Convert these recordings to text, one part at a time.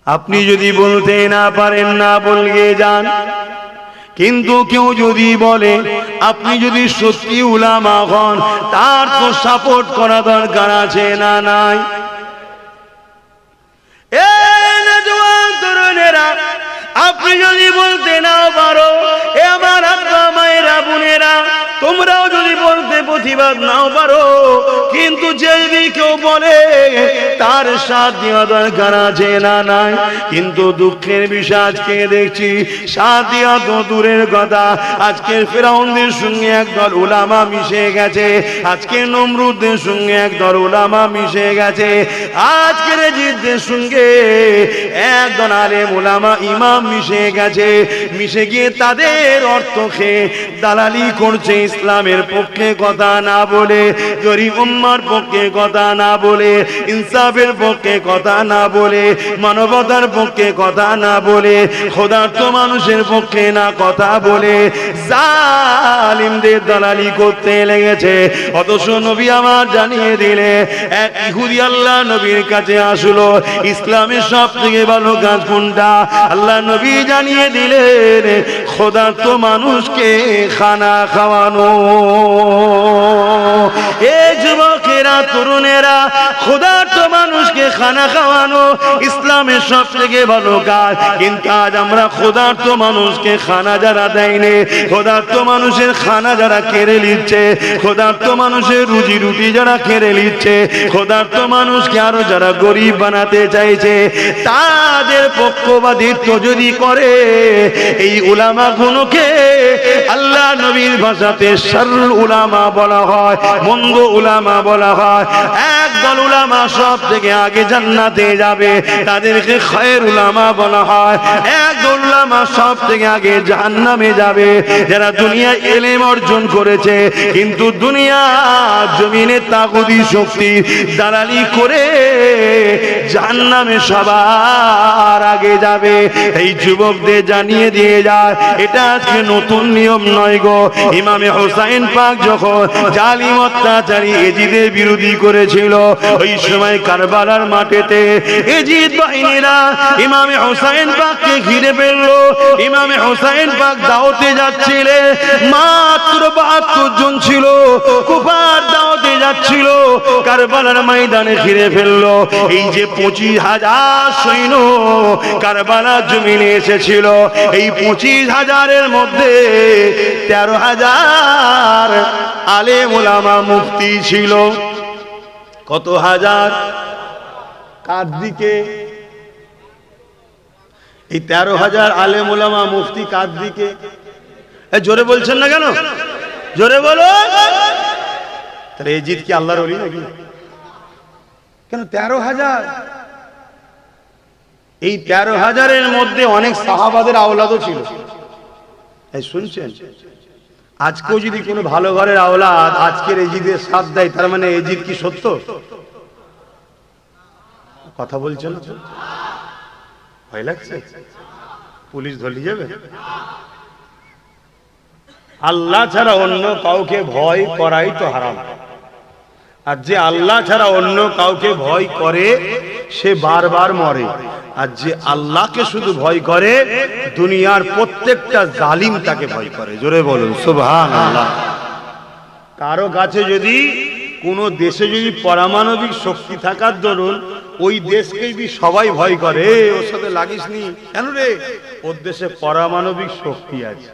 আপনি যদি বলতে না পারেন না বলগে যান, কিন্তু কেউ যদি বলে আপনি যদি সত্যি উলামা হন, তার তো সাপোর্ট করা দরকার আছে না নাই? তরুণেরা, আপনি যদি বলতে না পারো, এ আমার আব্বা মায়েরা বোনেরা, তোমরাও যদি বলতে প্রতিবাদ নাও পারো, কিন্তু যদি কেউ বলে তার সাথ দেওয়া দরকার আছে না নাই? কিন্তু দুঃখের বিষয় আজকে দেখছি সাথ দেওয়া তো দূরের কথা, আজকের ফেরাউনদের সঙ্গে একদল উলামা মিশে গেছে, আজকের নমরুদের সঙ্গে একদল উলামা মিশে গেছে, আজকের জিদদের সঙ্গে একদল আলেম উলামা ইমাম মিশে গেছে। মিশে গিয়ে তাদের অর্থ খেয়ে দালালি করছে, ইসলামের পক্ষে কথা না বলে, গরিব উম্মার পক্ষে কথা না বলে, ইনসাফের পক্ষে কথা না বলে, মানবতার পক্ষে কথা না বলে, খোদার্থ মানুষের পক্ষে না কথা বলে জালিমদের দালালি করতে লেগেছে। অথচ নবী আমার জানিয়ে দিলে, এক ইহুদি আল্লাহ নবীর কাছে আসলো, ইসলামের সব থেকে ভালো কাজ কোনটা? আল্লাহ নবী জানিয়ে দিলেন, খোদার্থ মানুষকে খানা খাওয়ানো। এ যুবকেরা, তরুণেরা, খোদার্থ মানুষকে খানা খাওয়ানো ইসলামের সব থেকে ভালো কাজ। কিন্তু আজ আমরা খোদার্থ মানুষকে খানা যারা দেয়নি, খোদার্থ মানুষের খানা যারা কেড়ে নিচ্ছে, খোদার্থ মানুষের রুজি রুটি যারা কেড়ে নিচ্ছে, খোদার্থ মানুষকে আরো যারা গরিব বানাতে চাইছে, তাদের পক্ষপাতিত্ব যদি করে, এই উলামা গুলোকে আল্লাহ নবীর ভাষাতে শাররুল উলামা বলা হয়, মন্দ উলামা বলা হয়। একদল উলামা সব থেকে আগে জান্নাতে যাবে, তাদেরকে খায়রুল উলামা বলা হয়। একদল উলামা সব থেকে আগে জাহান্নামে যাবে, যারা দুনিয়ায় ইলম অর্জন করেছে কিন্তু দুনিয়ার জমিনে তাগুতি শক্তি দালালি করে জাহান্নামে সবার আগে যাবে। এই যুবকদের জানিয়ে দিয়ে যায়, এটা আজকে নতুন নিয়ম নয় গো। ইমামে হোসাইন পাক যখন জালিম অত্যাচারী এজিদের বিরোধী করেছিল, ওই সময় কারবালার মাঠেতে এজিদ বাহিনীরা ইমামে হোসাইন পাককে ঘিরে ফেললো। ইমামে হোসাইন পাক দাওয়াতে যাচ্ছিলেন, মাত্র ৭২ জন ছিল, কুফার দাওয়াতে যাচ্ছিল, কারবালার ময়দানে ঘিরে ফেললো। এই যে ২৫,০০০ সৈন্য কারবালার জমিনে এসেছিল, এই ২৫,০০০-এর মধ্যে ১৩,০০০ আলেম ওলামা মুফতি ছিল। কত হাজার? কার দিকে? এই ১৩,০০০ আলেম ওলামা মুফতি কার দিকে? জোরে বলছেন না কেন? জোরে বলো। তাহলে এজিদ কি আল্লাহর ওলি নাকি? কেন ১৩,০০০? এই ১৩,০০০-এর মধ্যে অনেক সাহাবাদের আওলাদও ছিল। এই শুনছেন? আজকেও যদি কোনো ভালো ঘরের আওলাদ আজকের এজিদের সাথ দেয়, তার মানে এজিদ কি সত্য? কথা বলছেন? ভয় লাগছে? পুলিশ ধরে যাবে? আল্লাহ ছাড়া অন্য কাউকে ভয় করাই তো হারাম। আর যে আল্লাহ ছাড়া অন্য কাউকে ভয় করে সে বারবার মরে। আর যে আল্লাহকে শুধু ভয় করে, দুনিয়ার প্রত্যেকটা জালিম তাকে ভয় করে। জোরে বলুন সুবহানাল্লাহ। কারো কাছে যদি কোনো দেশে যদি পারমাণবিক শক্তি থাকার দরুন ওই দেশকে যদি সবাই ভয় করে, ওর সাথে লাগিস নি কেন রে, ওর দেশে পারমাণবিক শক্তি আছে।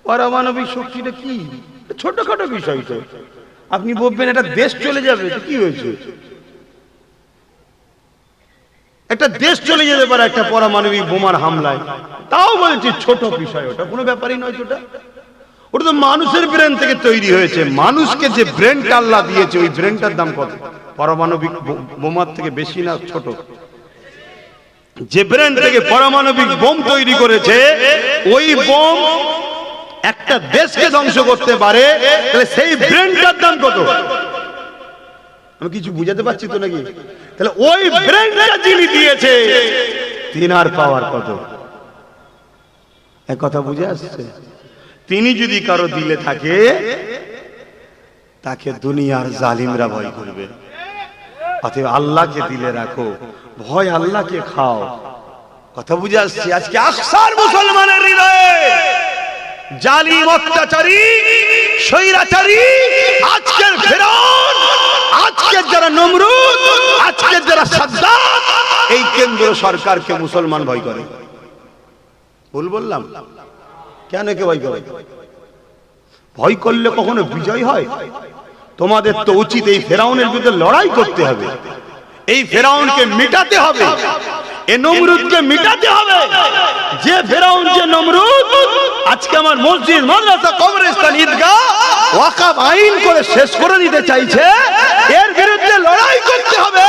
পারমাণবিক শক্তিটা কি? ছোটখাটো বিষয় তো। আপনি বলবেন এটা দেশ চলে যাবে, কি হয়েছে? একটা দেশ চলে যেতে পারে একটা পারমাণবিক বোমার হামলায়, তাও বলছে ছোট বিষয়, ওটা কোনো ব্যাপারই নয়। ওটা তো মানুষের ব্রেন থেকে তৈরি হয়েছে। মানুষকে যে ব্রেনটা আল্লাহ দিয়েছে, ওই ব্রেনটার দাম কত? পারমাণবিক বোমার থেকে বেশি না ছোট? যে ব্রেন থেকে পারমাণবিক বোম তৈরি করেছে, ওই বোম একটা দেশকে ধ্বংস করতে পারে, তাহলে সেই ব্রেনটার দাম কত? আমি কিছু বুঝাতে পারছি তো নাকি? তাহলে ওই ব্রেনটা যিনি দিয়েছে, তিনার পাওয়ার কত? এক কথা বুঝে আসছে? তিনি যদি কারো দিলে থাকে, তাকে দুনিয়ার জালিমরা ভয় করবে। অতএব আল্লাহকে দিলে রাখো, ভয় আল্লাহকে খাও। কথা বুঝে আসছে। আজকে আকসার মুসলমানের হৃদয়ে জালিম, অত্যাচারী, স্বৈরাচারী, আজকের ফিরআউন, আজকের যারা নমরুদ, আজকের যারা সাদ্দাত, এই কেন্দ্র সরকারকে মুসলমান ভয় করে। ভুল বললাম? কেন কে ভয় করে? ভয় করলে কখনো বিজয় হয়? তোমাদের তো উচিত এই ফিরআউনের বিরুদ্ধে লড়াই করতে হবে, এই ফিরআউনকে মিটাতে হবে, এই নমরুদকে মিটাতে হবে। যে ফিরআউন, যে নমরুদ আজকে আমার মসজিদ, মাদ্রাসা, কবরস্থান, ঈদগাহ ওয়াকফ আইন করে শেষ করে দিতে চাইছে, এর বিরুদ্ধে লড়াই করতে হবে।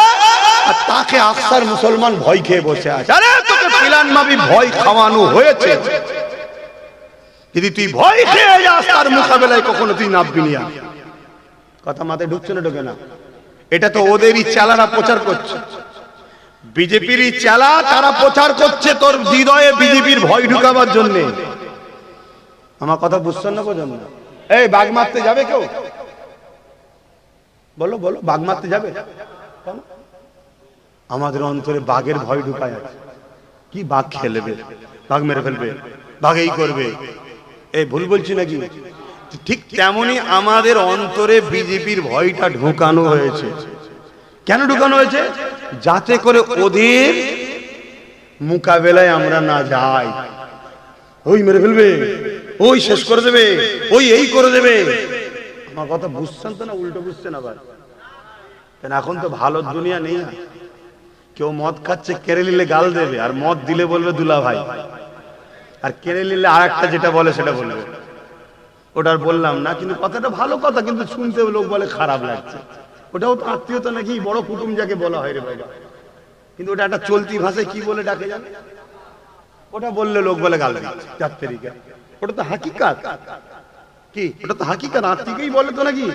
আর তাকে আকসার মুসলমান ভয় খেয়ে বসে আছে। আরে তোকে পিলান মাবি ভয় খাওয়ানো হয়েছে, যদি তুই ভয় খেয়ে যাস তার মোকাবেলায় কখনো তুই নামবি না। কথা মাথায় ঢুকছে না? ঢোকে না? এটা তো ওদেরই চালারা প্রচার করছে, বিজেপিরই চালা, তারা প্রচার করছে তোর হৃদয়ে বিজেপির ভয় ঢুকাবার জন্য। আমার কথা বুঝছেন না? বোঝেন না? এই বাঘ মারতে যাবে কেউ? বলো বলো, বাঘ মারতে যাবে? আমাদের অন্তরে বাঘের ভয় ঢুকায় আছে। কি বাঘ খেলবে, বাঘ মেরে ফেলবে, বাঘ এই করবে, এই ভুল বলছি নাকি? ঠিক তেমনি আমাদের অন্তরে বিজেপির ভয়টা ঢুকানো হয়েছে। কেন ঢুকানো হয়েছে? যাতে করে ওদের মোকাবেলায় আমরা না যাই। ওই মেরে ফেলবে, ওই শেষ করে দেবে, ওই এই করে দেবে। আমার কথা বুঝছেন তো না? উল্টো বুঝছেন আবার? কেন এখন তো ভালো দুনিয়া নেই না। কেউ মদ খাচ্ছে, কেড়ে নিলে গাল দেবে, আর মদ দিলে বলবে দুলা ভাই, আর কেড়ে নিলে আর একটা যেটা বলে সেটা বলবে। ওটার বললাম না, কিন্তু কথাটা ভালো কথা, কিন্তু শুনতে লোক বলে খারাপ লাগছে। ওটাও তো আত্মীয়তা নাকি, বড় কুটুম যাকে বলা হয় রে ভাই, কিন্তু ওটা একটা চলতি ভাষায় কি বলে ডাকে জানে? ওটা বললে লোক বলে গাল দিচ্ছে, যাত্রীকে। ওটা তো হাকিকাত। কি ওটা তো হাকিকাত, আত্মীয়ই বলে তো নাকি,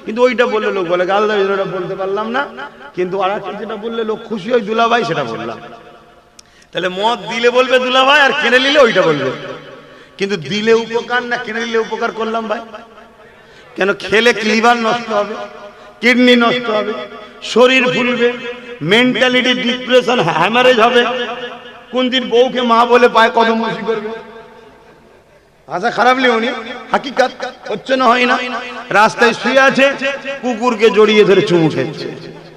কিন্তু ওইটা বললে লোক বলে গাল দেবে। ওটা বলতে পারলাম না, কিন্তু আর একটা যেটা বললে লোক খুশি হয় দুলা ভাই, সেটা বললাম। তাহলে মদ দিলে বলবে দুলা ভাই, আর কেড়ে নিলে ওইটা বলবে। কিন্তু দিলে উপকার না কেড়ে নিলে উপকার করলাম ভাই? কেন? খেলে লিভার নষ্ট হবে, কিডনি নষ্ট হবে, শরীর ফুলবে, মেন্টালিটি ডিপ্রেশন, হ্যামারেজ হবে। কোন দিন বউকে মা বলে পায় কদম বসি করবে? আচ্ছা খারাপ লিওনি, হাকিকাত হচ্ছে না, হয় না? রাস্তায় শুয়ে আছে, কুকুরকে জড়িয়ে ধরে চুমু খেচ্ছে।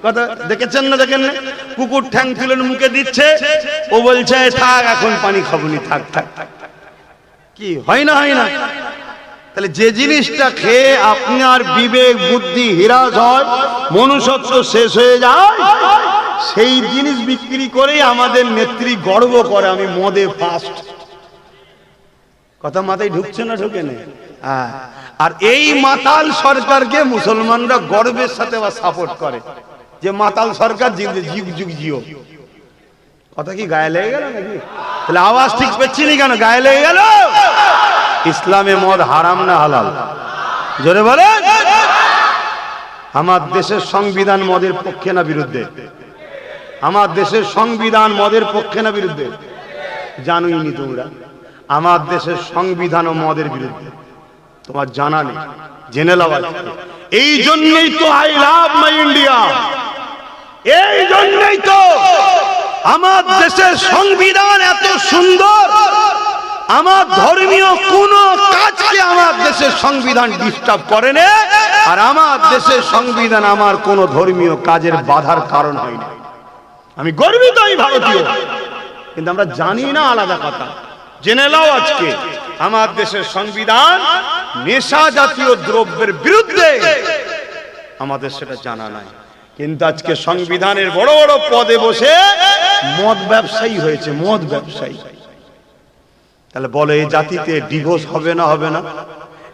কথা দেখেছেন না? দেখেন না? কুকুর ঠ্যাং তুলে মুখে দিচ্ছে, ও বলছে থাক এখন পানি খাবনি, থাক থাক। কি হয় না? হয় না? তাহলে যে জিনিসটা খেয়ে আপনার বিবেক বুদ্ধি হ্রাস হয়, মনুষ্যত্ব শেষ হয়ে যায়, সেই জিনিস বিক্রি করেই আমাদের নেত্রী গর্ব করে আমি মদে ফার্স্ট। কথা মাথায় ঢুকছে না? ঢুকে নেই? আর এই মাতাল সরকারকে মুসলমানরা গর্বের সাথে সাপোর্ট করে, যে মাতাল সরকার যুগ যুগ জিও। কথা কি গায়ে লেগে গেল নাকি? তাহলে আওয়াজ ঠিক পাচ্ছি না কেন? গায়ে লেগে গেল। ইসলামে মদ হারাম না হালাল? জোরে বলে। আমার দেশের সংবিধান মদের পক্ষে না বিরুদ্ধে? আমার দেশের সংবিধান মদের পক্ষে না বিরুদ্ধে? জানোই নি তোমরা? আমার দেশের সংবিধান ও মদের বিরুদ্ধে। তোমার জানা নেই, জেনে লাভ আছে। এই জন্যই তো আই লাভ মাই ইন্ডিয়া। এই জন্যই তো আমার দেশের সংবিধান এত সুন্দর। আমার ধর্মীয় কোন কাজকে আমার দেশের সংবিধান ডিস্টার্ব করে না, আর আমার দেশের সংবিধান আমার কোন ধর্মীয় কাজের বাধার কারণ হয় না। আমি গর্বিত এই ভারতীয়, কিন্তু আমরা জানি না, আলাদা কথা। জেনে নাও আজকে আমার দেশের সংবিধান নেশা জাতীয় দ্রব্যের বিরুদ্ধে, আমাদের সেটা জানা নাই। কিন্তু আজকে সংবিধানের বড় বড় পদে বসে মদ ব্যবসায়ী হয়েছে, মদ ব্যবসায়ী। তাহলে বলো, এই জাতিতে ডিভোর্স হবে না হবে না?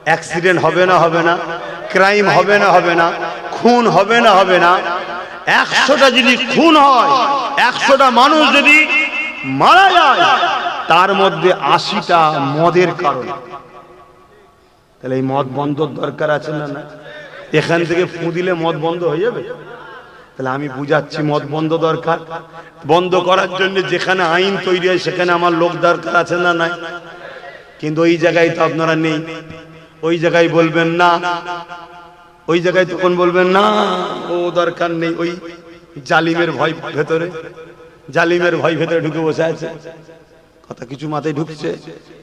অ্যাক্সিডেন্ট হবে না হবে না? ক্রাইম হবে না হবে না? খুন হবে না হবে না? 100টা যদি খুন হয়, 100টা মানুষ যদি মারা যায়, তার মধ্যে 80টা মদের কারণে। তাহলে এই মদ বন্ধর দরকার আছে না? না, এখান থেকে ফু দিলে মদ বন্ধ হয়ে যাবে? তাহলে আমি বুঝাচ্ছি, মদ বন্ধ দরকার। বন্ধ করার জন্য যেখানে আইন তৈরি হয় সেখানে আমার লোক দরকার আছে না? নাই। কিন্তু ওই জায়গায় তো আপনারা নেই। ওই জায়গায় বলবেন না, ওই জায়গায় তখন বলবেন না ও দরকার নেই, ওই জালিমের ভয় ভেতরে। জালিমের ভয় ভেতরে ঢুকে বসে আছে, কথা কিছু মাথায় ঢুকছে,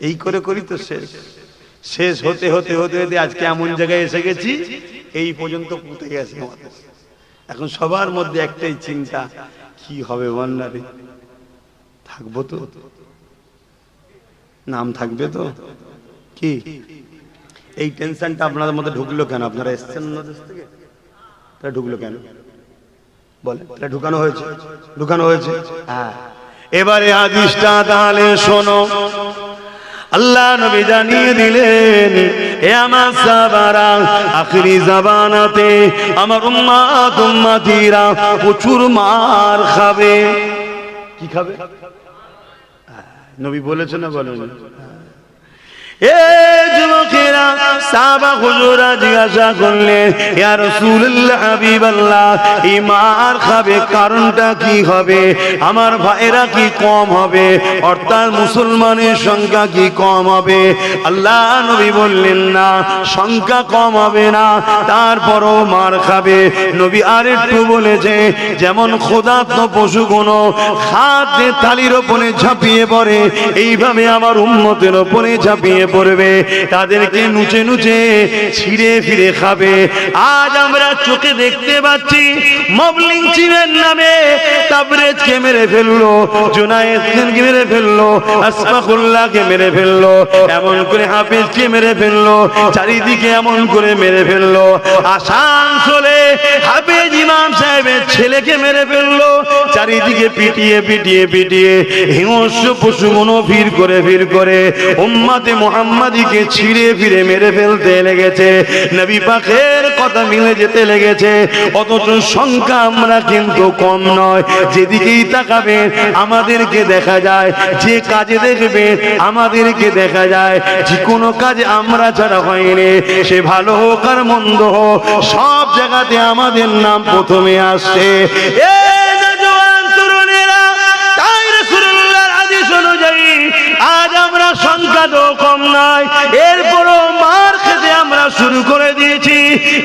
এই করে করি তো শেষ হতে হতে হতে হতে আজকে এমন জায়গায় এসে গেছি, এই পর্যন্ত পুঁতে গেছে আমাদের। এখন সবার মধ্যে একটাই চিন্তা, কি হবে বন্যারে, থাকবো তো, নাম থাকবে তো, কি এই টেনশনটা আপনাদের মধ্যে ঢুকলো কেন? আপনারা এসছেন না দেশ থেকে, তা ঢুকলো কেন বলে? ঢুকানো হয়েছে, ঢুকানো হয়েছে। হ্যাঁ, এবারে হাদিসটা তাহলে শোনো। আল্লাহ নবী জানিয়ে দিলেন, হে আমার সাহাবারা, আখিরি জামানাতে আমার উম্মত উম্মতিরা প্রচুর মার খাবে। কি খাবে? নবী বলেছেন না বলেন? এ যুবকেরা, সাহাবা হুজুরা জিজ্ঞাসা করলেন, ইয়া রাসূলুল্লাহ, হাবিবাল্লাহ, এই মার খাবে কারণটা কি হবে? আমার ভাইরা কি কম হবে? অর্থাৎ মুসলমানের সংখ্যা কি কম হবে? আল্লাহ নবী বললেন, না, সংখ্যা কম হবে না, তারপরও মার খাবে। নবী আরেকটু বলেছে, যেমন ক্ষুধার্ত পশুগুলো খাদ্যে থালির ওপরে ঝাঁপিয়ে পড়ে, এইভাবে আমার উম্মতের ওপরে ঝাঁপিয়ে পড়বে, তাদেরকে নুচে নুচে ছিঁড়ে ফিরে খাবে। আজ আমরা চোখে দেখতে পাচ্ছি, মবলিং চিমের নামে তাবরেজকে মেরে ফেললো, জুনায়েদকে মেরে ফেললো, আসফাকুল্লাহকে মেরে ফেললো, এমন করে হাফেজকে মেরে ফেললো, চারিদিকে এমন করে মেরে ফেললো। আসানসোলে হাফেজ ইমাম সাহেবের ছেলেকে মেরে ফেললো, চারিদিকে পিটিয়ে পিটিয়ে পিটিয়ে হিংস্র পশুগুলো ভিড় করে উম্মতে মুহাম্মাদীকে ছিঁড়ে ফিরে মেরে ফেলতে লেগেছে। নবী পাকের কথা মিলে যেতে লেগেছে। অথচ সংখ্যা আমরা কিন্তু কম নয়। যেদিকেই তাকাবে আমাদেরকে দেখা যায়, যে কাজে দেখবে আমাদেরকে দেখা যায়, যে কোনো কাজে আমরা ছাড়া হয়নি, সে ভালো হোক আর মন্দ হোক, সব জায়গাতে আমাদের নাম প্রথমে আসছে। আজ আমরা সংখ্যা তো কম নয়, এরপরও মার খেতে আমরা শুরু করে দিয়েছি।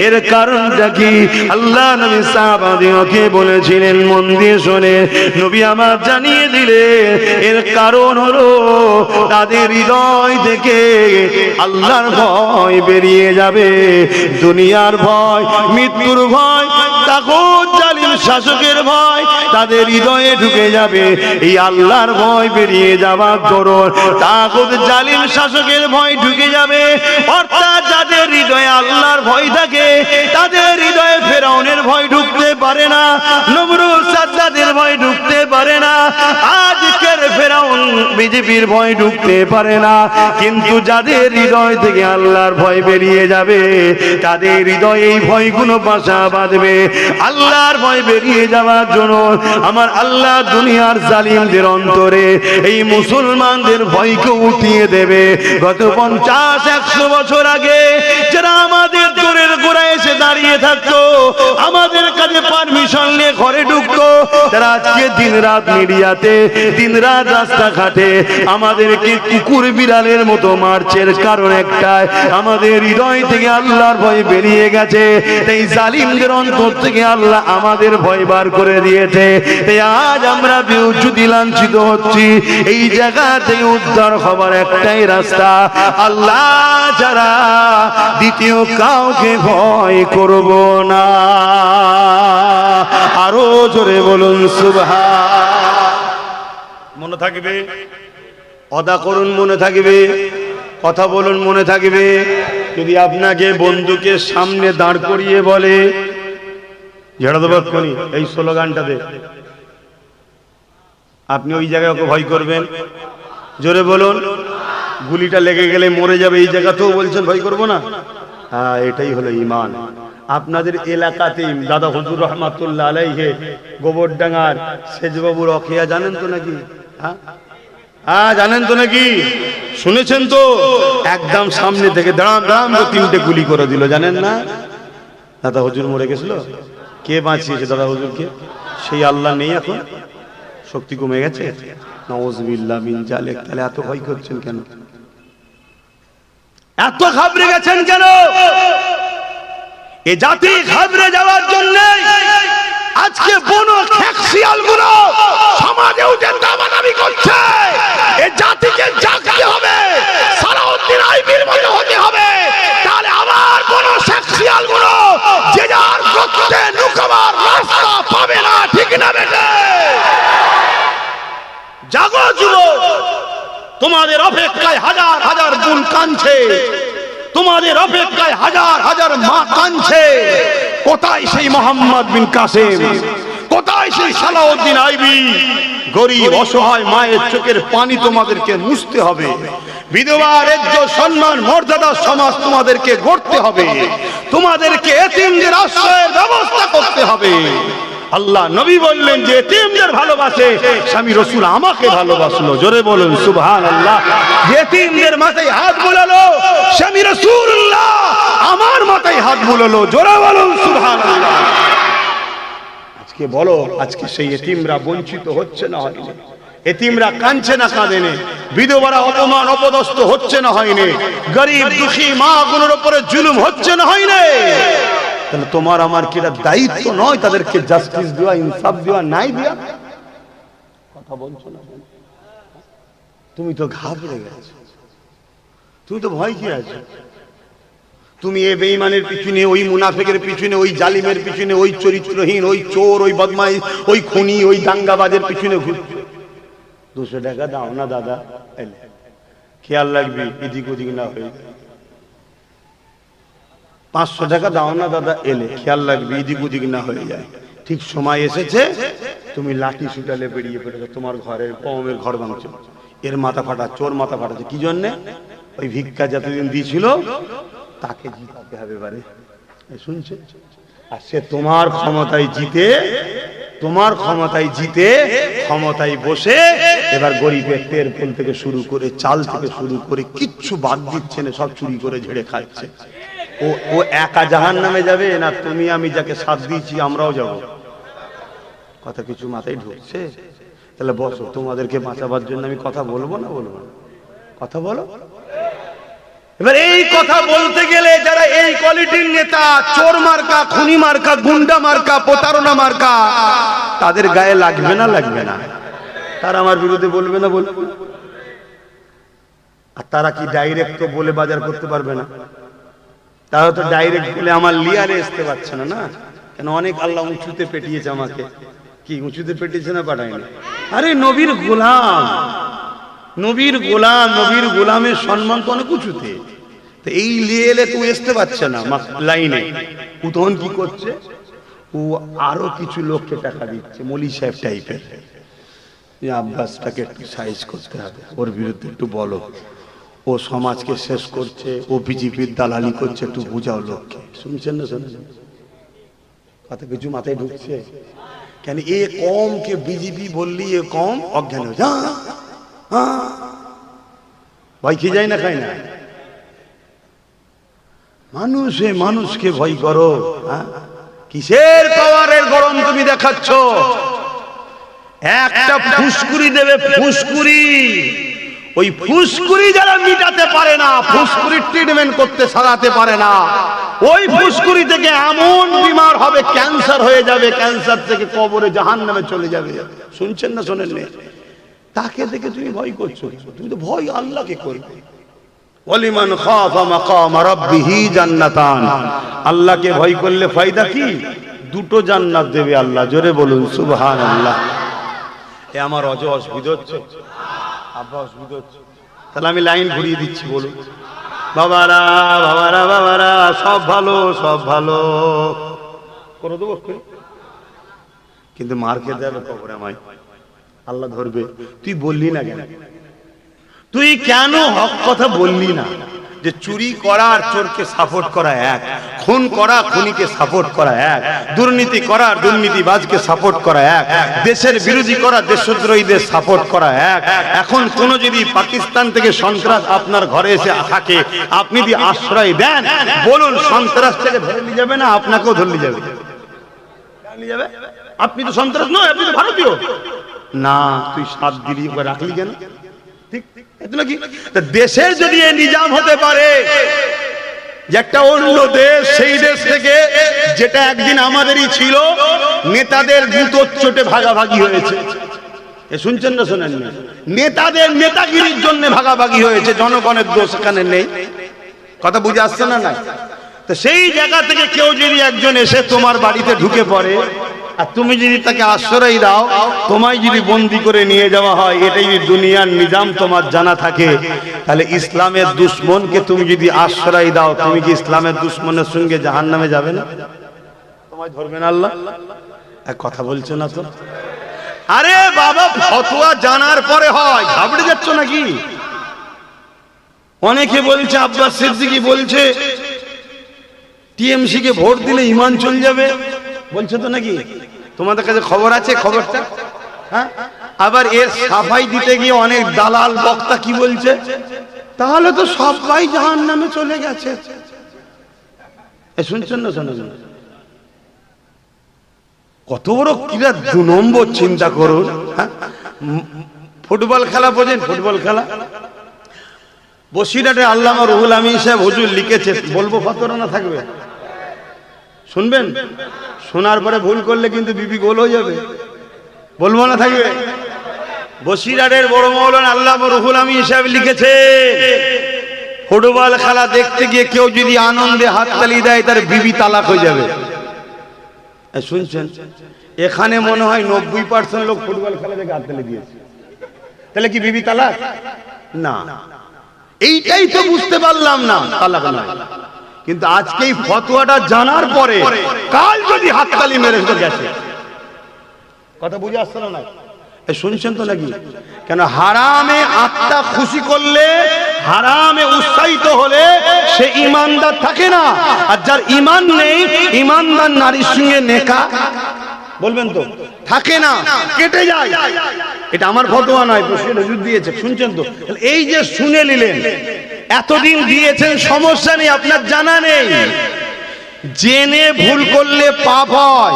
এর কারণটা কি? আল্লাহ নবী সাহাবাদেরকে বলেছিলেন, মন দিয়ে শোনে, নবী আমার জানিয়ে দিলেন, এর কারণ হলো তাদের হৃদয় থেকে আল্লাহর ভয় বেরিয়ে যাবে। দুনিয়ার ভয়, মৃত্যুর ভয়, তাগুত জালিম শাসকের ভয় তাদের হৃদয়ে ঢুকে যাবে। এই আল্লাহর ভয় বেরিয়ে যাওয়ার দরুন তাগুত জালিম শাসকের ভয় ঢুকে যাবে। অর্থাৎ যাদের হৃদয়ে আল্লাহর ভয় থাকে, তাদের হৃদয়ে ফেরাউনের ভয় ঢুকতে পারে না, নমরুদ সাদ্দাতের ভয় ঢুকতে পারে না, আজকের ফেরাউন বিজেপির ভয় ঢুকতে পারে না। কিন্তু যাদের হৃদয় থেকে আল্লাহর ভয় বেরিয়ে যাবে, তাদের হৃদয়ে এই ভয়গুলো বাসা বাঁধবে। আল্লাহর ভয় বেরিয়ে যাওয়ার জন্য আমার আল্লাহ দুনিয়ার জালিমদের অন্তরে এই মুসলমানদের ভয়কে উঠিয়ে দেবে। গত 50-100 বছর আগে যারা আমাদের দোরের গোড়ায় এসে দাঁড়িয়ে থাকতো, আমাদের কাছে পারমিশন নিয়ে ঘরে ঢুকতো, তারা আজকে দিন রাত মিডিয়াতে, দিন রাত রাস্তাঘাটে আমাদেরকে কুকুর বিড়ালের মতো মারছের কারণ একটাই, আমাদের হৃদয় থেকে আল্লাহর ভয় বেরিয়ে গেছে। তাই জালিমদের অন্তর থেকে আল্লাহ আমাদের ভয় বার করে দিয়েছে। তাই আজ আমরা বেউজ্জতি লাঞ্ছিত হচ্ছি। এই জায়গা থেকে উদ্ধার হবার একটাই রাস্তা, আল্লাহ যারা দ্বিতীয় কাউকে ভয় করব না। আরো জোরে বলুন সুবহান। মনে থাকবে, অদা করুন, মনে থাকবে, কথা বলুন, মনে থাকবে। যদি আপনাকে বন্দুকের সামনে দাঁড় করিয়ে বলে, ঝেড়ে দেবো এক্ষুনি এই স্লোগানটাতে, আপনি ওই জায়গায় ওকে ভয় করবেন? জোরে বলুন। গুলিটা লেগে গেলে মরে যাবে, এই জায়গাতেও বলছেন ভয় করবো না? হ্যাঁ, এটাই হলো ঈমান। আপনাদের এলাকাতেই দাদা হুজুর রহমাতুল্লাহ আলাইহি গোবরডাঙ্গার সেজবাবুর অখিয়া জানেন তো নাকি? হ্যাঁ জানেন তো নাকি? শুনেছেন তো? একদম সামনে থেকে দাঁড়াম দাঁড়াম 3টে গুলি করে দিল, জানেন না? দাদা হুজুর মরে গেছিল। কে বাঁচিয়েছে দাদা হুজুরকে? সেই আল্লাহ নেই এখন? শক্তি কমে গেছে? নাউযুবিল্লাহ মিন জালিক। তাহলে এত ভয় করছেন কেন? এত ঘাবড়ে গেছেন কেন? এ জাতি ঘাবড়ে যাওয়ার জন্য আজকে বনো খেকশিয়াল গুলো সমাজেও যে দামাদামি করছে, এই জাতিকে জাগতে হবে, সালাউদ্দিন আইবির মতো হতে হবে। তাহলে আবার বনো খেকশিয়াল গুলো যে যার গর্তে লুকাবার রাস্তা পাবে না, ঠিক না বেটা? জাগো যুবক, তোমাদের অপেক্ষায় হাজার হাজার বোন কাঁদছে, তোমাদের অপেক্ষায় হাজার হাজার মা কাঁদছে। কোথায় সেই মোহাম্মদ বিন কাসেম? কোথায় সেই সালাউদ্দিন আইবি? গরিব অসহায় মায়ের চোখের পানি তোমাদেরকে মুছতে হবে। বিধবার ইজ্জত সম্মান মর্যাদা সমাজ তোমাদেরকে গড়তে হবে। তোমাদেরকে এতিমদের আশ্রয়ের ব্যবস্থা করতে হবে। আল্লাহ নবী বললেন যে এতিমদের ভালোবাসে, স্বামী রাসূল আমাকে ভালোবাসলো। জোরে বলুন সুবহানাল্লাহ। এতিমদের মাথায় হাত বুলালো স্বামী রাসূলুল্লাহ আমার মাথায় হাত বুলালো। জোরে বলুন সুবহানাল্লাহ। আজকে বলো, আজকে সেই এতিমরা বঞ্চিত হচ্ছে না হয়নি? এতিমরা কাঁদছে না কাঁদেনি? বিধবারা অপমান অপদস্থ হচ্ছে না হয়নি? গরিব দুঃখী মা গুলোর উপরে জুলুম হচ্ছে না হয়নি? তাহলে তোমার আমার কি এটা দায়িত্ব নয় তাদেরকে জাস্টিস দেওয়া, ইনসাফ দেওয়া, নাই দেওয়া? কথা বলছো না? তুমি তো ঘাবড়ে গেছো, তুমি তো ভয় কি আছো? তুমি এই বেঈমানের পিছনে, ওই মুনাফিকের পিছনে, ওই জালিমের পিছনে, ওই চরিত্রহীন, ওই চোর, ওই বদমাইশ, ওই খুনি, ওই দাঙ্গাবাজের পিছনে ঘুরছো। 200 টাকা দাও না দাদা, খেয়াল রাখবি এদিক ওদিক না হয়ে। 500 টাকা দাও না দাদা, এলে খেয়াল রাখবি এদিক ওদিক না হয়ে যায়। ঠিক সময় এসেছে তুমি লাঠি সুটালে বেরিয়ে পড়েছো, তোমার ঘরের কওমের ঘর ভাঙছো, এর মাথা ফাটা, চোর মাথা ফাটাচ্ছে। কি জন্যে? ওই ভিক্ষা যতদিন দিয়েছিল তাকে জিতাতে হবে এবারে, শুনছে? আর সে তোমার ক্ষমতায় জিতে, তোমার ক্ষমতায় জিতে ক্ষমতায় বসে এবার গরিবের তেল ফুল থেকে শুরু করে চাল থেকে শুরু করে কিচ্ছু বাদ দিচ্ছে না, সব চুরি করে ঝেড়ে খাচ্ছে। ও একা জাহান্নামে যাবে না তুমি আমি যাকে সাথ দিয়েছি আমরাও যাব? কথা কিছু মাথায় ঢুকছে? তাহলে বসো, তোমাদেরকে বাঁচাবার জন্য আমি কথা বলবো না বলবো না? কথা বলো। এবার এই কথা বলতে গেলে যারা এই কোয়ালিটির নেতা, চোর মার্কা, খুনি মার্কা, গুন্ডা মার্কা, প্রতারণা মার্কা, তাদের গায়ে লাগবে না লাগবে না? তারা আমার বিরুদ্ধে বলবে না বলবে? আর তারা কি ডাইরেক্ট তো বলে বাজার করতে পারবে না? তারা তো ডাইরেক্ট বলে আমার লিয়ারে আসতে পারছে না। না কেন? অনেক আল্লাহ উঁচুতে পেটিয়েছে আমাকে। কি উঁচুতে পেটিয়েছে না? পাঠায়নি। আরে নবীর গোলাম, নবীর গোলাম, নবীর গোলামের সম্মান তো অনেক উঁচুতে। তো এই লিয়ে এলে তুই আসতে পারছে না লাইনে, ও তখন কি করছে? ও আরো কিছু লোককে টাকা দিচ্ছে, মলি সাহেব টাইপের। আব্বাসটাকে একটু সাইজ করতে হবে, ওর বিরুদ্ধে একটু বলো, ও সমাজকে শেষ করছে, ও বিজেপির দালালি করছে, একটু বুঝাও লোককে। শুনছেন না? শুনছেন? কথা কিছু মাথায় ঢুকছে? কেন এ কমকে বিজেপি বললি এ কম অজ্ঞান হয়ে যায়। ভয় খেয়ে যায় না, খায় না? মানুষে মানুষকে ভয় করো। কিসের পাওয়ারের গরম তুমি দেখাচ্ছ? একটা ফুসকুরি দেবে, ফুসকুরি। ওই ফুসকুরি যারা মিটাতে পারে না, ফুসকুরির ট্রিটমেন্ট করতে সারাতে পারে না, ওই ফুসকুরি থেকে এমন বিমার হবে, ক্যান্সার হয়ে যাবে, ক্যান্সার থেকে কবরে জাহান্নামে চলে যাবে। শুনছেন না শোনেন? তাকে দেখে তুমি ভয় করছো? তুমি তো ভয় আল্লাহকে করবে। ওয়ালিমান খাফা মাকাম রাব্বিহি জান্নাতান। আল্লাহকে ভয় করলে ফায়দা কি? দুটো জান্নাত দেবে আল্লাহ। জোরে বলুন সুবহানাল্লাহ। এ আমার অসুবিধা হচ্ছে? আব্বা অসুবিধা হচ্ছে? তাহলে আমি লাইন ঘুরিয়ে দিচ্ছি, বলুন। বাবারা বাবারা বাবারা, সব ভালো, সব ভালো করে দেবো, কিন্তু মার খেতে যাবে কবরে আমায়, আল্লাহ ধরবে। তুই বললি না কেন? তুই কেন হক কথা বললি না? যে চুরি করা আর চোরকে সাপোর্ট করা এক, খুন করা খুনিকে সাপোর্ট করা এক, দুর্নীতি করা আর দুর্নীতিবাজকে সাপোর্ট করা এক, দেশের বিরোধী করা দেশদ্রোহীদের সাপোর্ট করা এক। এখন কোন যদি পাকিস্তান থেকে সন্ত্রাস আপনার ঘরে এসে থাকে, আপনি যদি আশ্রয় দেন, বলুন সন্ত্রাস থেকে ধরে নিয়ে যাবে না আপনাকেও ধরে নিয়ে যাবে? আপনি তো সন্ত্রাস নয়, আপনি তো ভারতীয় না। তুই সাত দিলি, ওকে রাখলি কেন? ঠিক নাকি? দেশের যদি এই নিজাম হতে পারে, যে একটা অন্য দেশ, সেই দেশ থেকে যেটা একদিন আমাদেরই ছিল, নেতাদের জুতোর চোটে ভাগাভাগি হয়েছে। শুনছেন না শোনেন না? নেতাদের নেতাগিরির জন্য ভাগাভাগি হয়েছে, জনগণের দোষ এখানে নেই। কথা বুঝে আসছে না? না। তো সেই জায়গা থেকে কেউ যদি একজন এসে তোমার বাড়িতে ঢুকে পড়ে, আর তুমি যদি তাকে আশ্রয় দাও, তোমায় যদি বন্দি করে নিয়ে যাওয়া হয়, এটাই যদি দুনিয়ার নিজাম তোমার জানা থাকে, তাহলে ইসলামের দুশ্মনকে তুমি যদি আশ্রয় দাও, তুমি কি ইসলামের দুশ্মনের সঙ্গে জাহান্নামে যাবে না? তোমায় ধরবেন আল্লাহ? এক কথা বলছো না তো? আরে বাবা, ফতোয়া জানার পরে হয়, ঘাবড়ে যাচ্ছ নাকি? অনেকে বলছে, আব্বাস সিদ্দিকী বলছে টিএমসি কে ভোট দিলে ঈমান চলে যাবে, বলছে তো নাকি? তোমাদের কাছে খবর আছে খবরটা? হ্যাঁ। আবার এর সাফাই দিতে গিয়ে অনেক দালাল বক্তা কি বলছে, তাহলে তো সবাই জাহান্নামে চলে গেছে। শুনছেন না? শোনেন? কত বড় কিরা 2 নম্বর, চিন্তা করুন। ফুটবল খেলা বোঝেন? ফুটবল খেলা বসিরহাটে আল্লামা রুহুল আমিন সাহেব হুজুর লিখেছে, বলবো ফতোয়া না থাকবে? শুনবেন? শোনার পরে ভুল করলে কিন্তু বিপি গোল হয়ে যাবে। বলবো না থাকবে? বসিরহাটের বড় মাওলানা আল্লামা রুহুল আমিন সাহেব লিখেছে, ফুটবল খেলা দেখতে গিয়ে কেউ যদি আনন্দে হাততালি দেয়, তার বিবি তালাক হয়ে যাবে। শুনছেন? এখানে মনে হয় 90% লোক ফুটবল খেলা দেখে হাততালি দিয়েছে, তাহলে কি বিবি তালাক? না। এইটাই তো বুঝতে পারলাম না, তালাক নয়। কিন্তু আজকে এই ফতোয়াটা জানার পরে কাল যদি হাততালি মেরে গেছে, কথা বুঝে আসছে না? শুনছেন তো নাকি? কেন হারামে আত্মা খুশি করলে, হারামে উৎসাহিত হলে সে ইমানদার থাকে না। আর যার ইমান নেই, ইমানদার নারীর সঙ্গে নেকা, বলবেন তো, থাকে না, কেটে যায়। এটা আমার ফতোয়া নয়, হুজুর দিয়েছে। শুনছেন তো? এই যে শুনে নিলেন, এতদিন দিয়েছেন, সমস্যা নেই, আপনার জানা নেই। জেনে ভুল করলে পাপ হয়।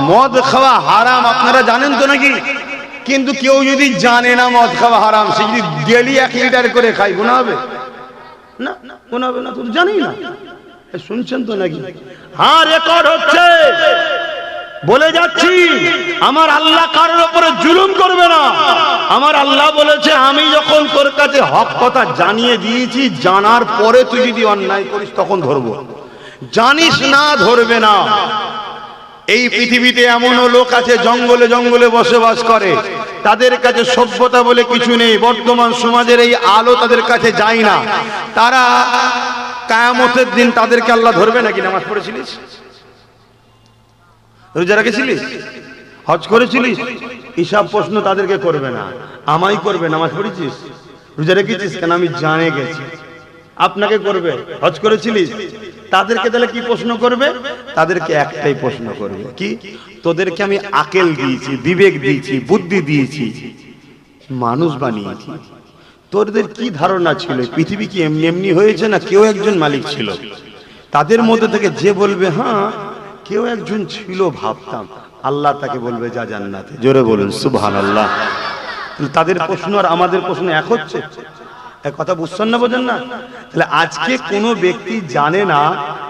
মদ খাওয়া হারাম, আপনারা জানেন তো নাকি? কিন্তু কেউ যদি জানে না মদ খাওয়া হারাম, সে যদি ডেলি 1 লিটার করে খায়, গুনাহ হবে না? গুনাহ হবে না? তো জানি না। শুনছেন তো নাকি? হ্যাঁ, রেকর্ড হচ্ছে। বলে যাচ্ছি, আমার আল্লাহ কারোর উপরে জুলুম করবে না। আমার আল্লাহ বলেছে, আমি যখন তোর কাছে হক কথা জানিয়ে দিয়েছি, জানার পরে তুই যদি অন্যায় করিস তখন ধরবো, জানিস না ধরবে না। এই পৃথিবীতে এমনও লোক আছে জঙ্গলে জঙ্গলে বসবাস করে, তাদের কাছে সভ্যতা বলে কিছু নেই। বর্তমান সমাজের এই আলো তাদের কাছে যায় না। তারা কিয়ামতের দিন তাদেরকে আল্লাহ ধরবে নাকি? নামাজ পড়েছিলিস? রোজা রেখেছিলিস? হজ করেছিলিস? এইসব প্রশ্ন তাদেরকে করবে না, আমায় করবে। নামাজ পড়েছিস? রোজা রেখেছিস? কেন আমি জানে গেছি। আপনাকে করবে, হজ করেছিলিস? তাদেরকে তাহলে কি প্রশ্ন করবে? তাদেরকে একটাই প্রশ্ন করবে, কি? তোদেরকে আমি আকেল দিয়েছি, বিবেক দিয়েছি, বুদ্ধি দিয়েছি, মানুষ বানিয়েছি, তোদের কি ধারণা ছিল পৃথিবী কি এমনি এমনি হয়েছে, না কেউ একজন মালিক ছিল? তাদের মধ্যে থেকে যে বলবে হ্যাঁ কেউ একজন ছিল ভাবতাম, আল্লাহ তাকে বলবে যা জান্নাতে। জোরে বলুন সুবহানাল্লাহ। তাদের প্রশ্ন আর আমাদের প্রশ্ন এক হচ্ছে? এক কথা বুঝছেন না, বোঝেন না? তাহলে আজকে কোনো ব্যক্তি জানে না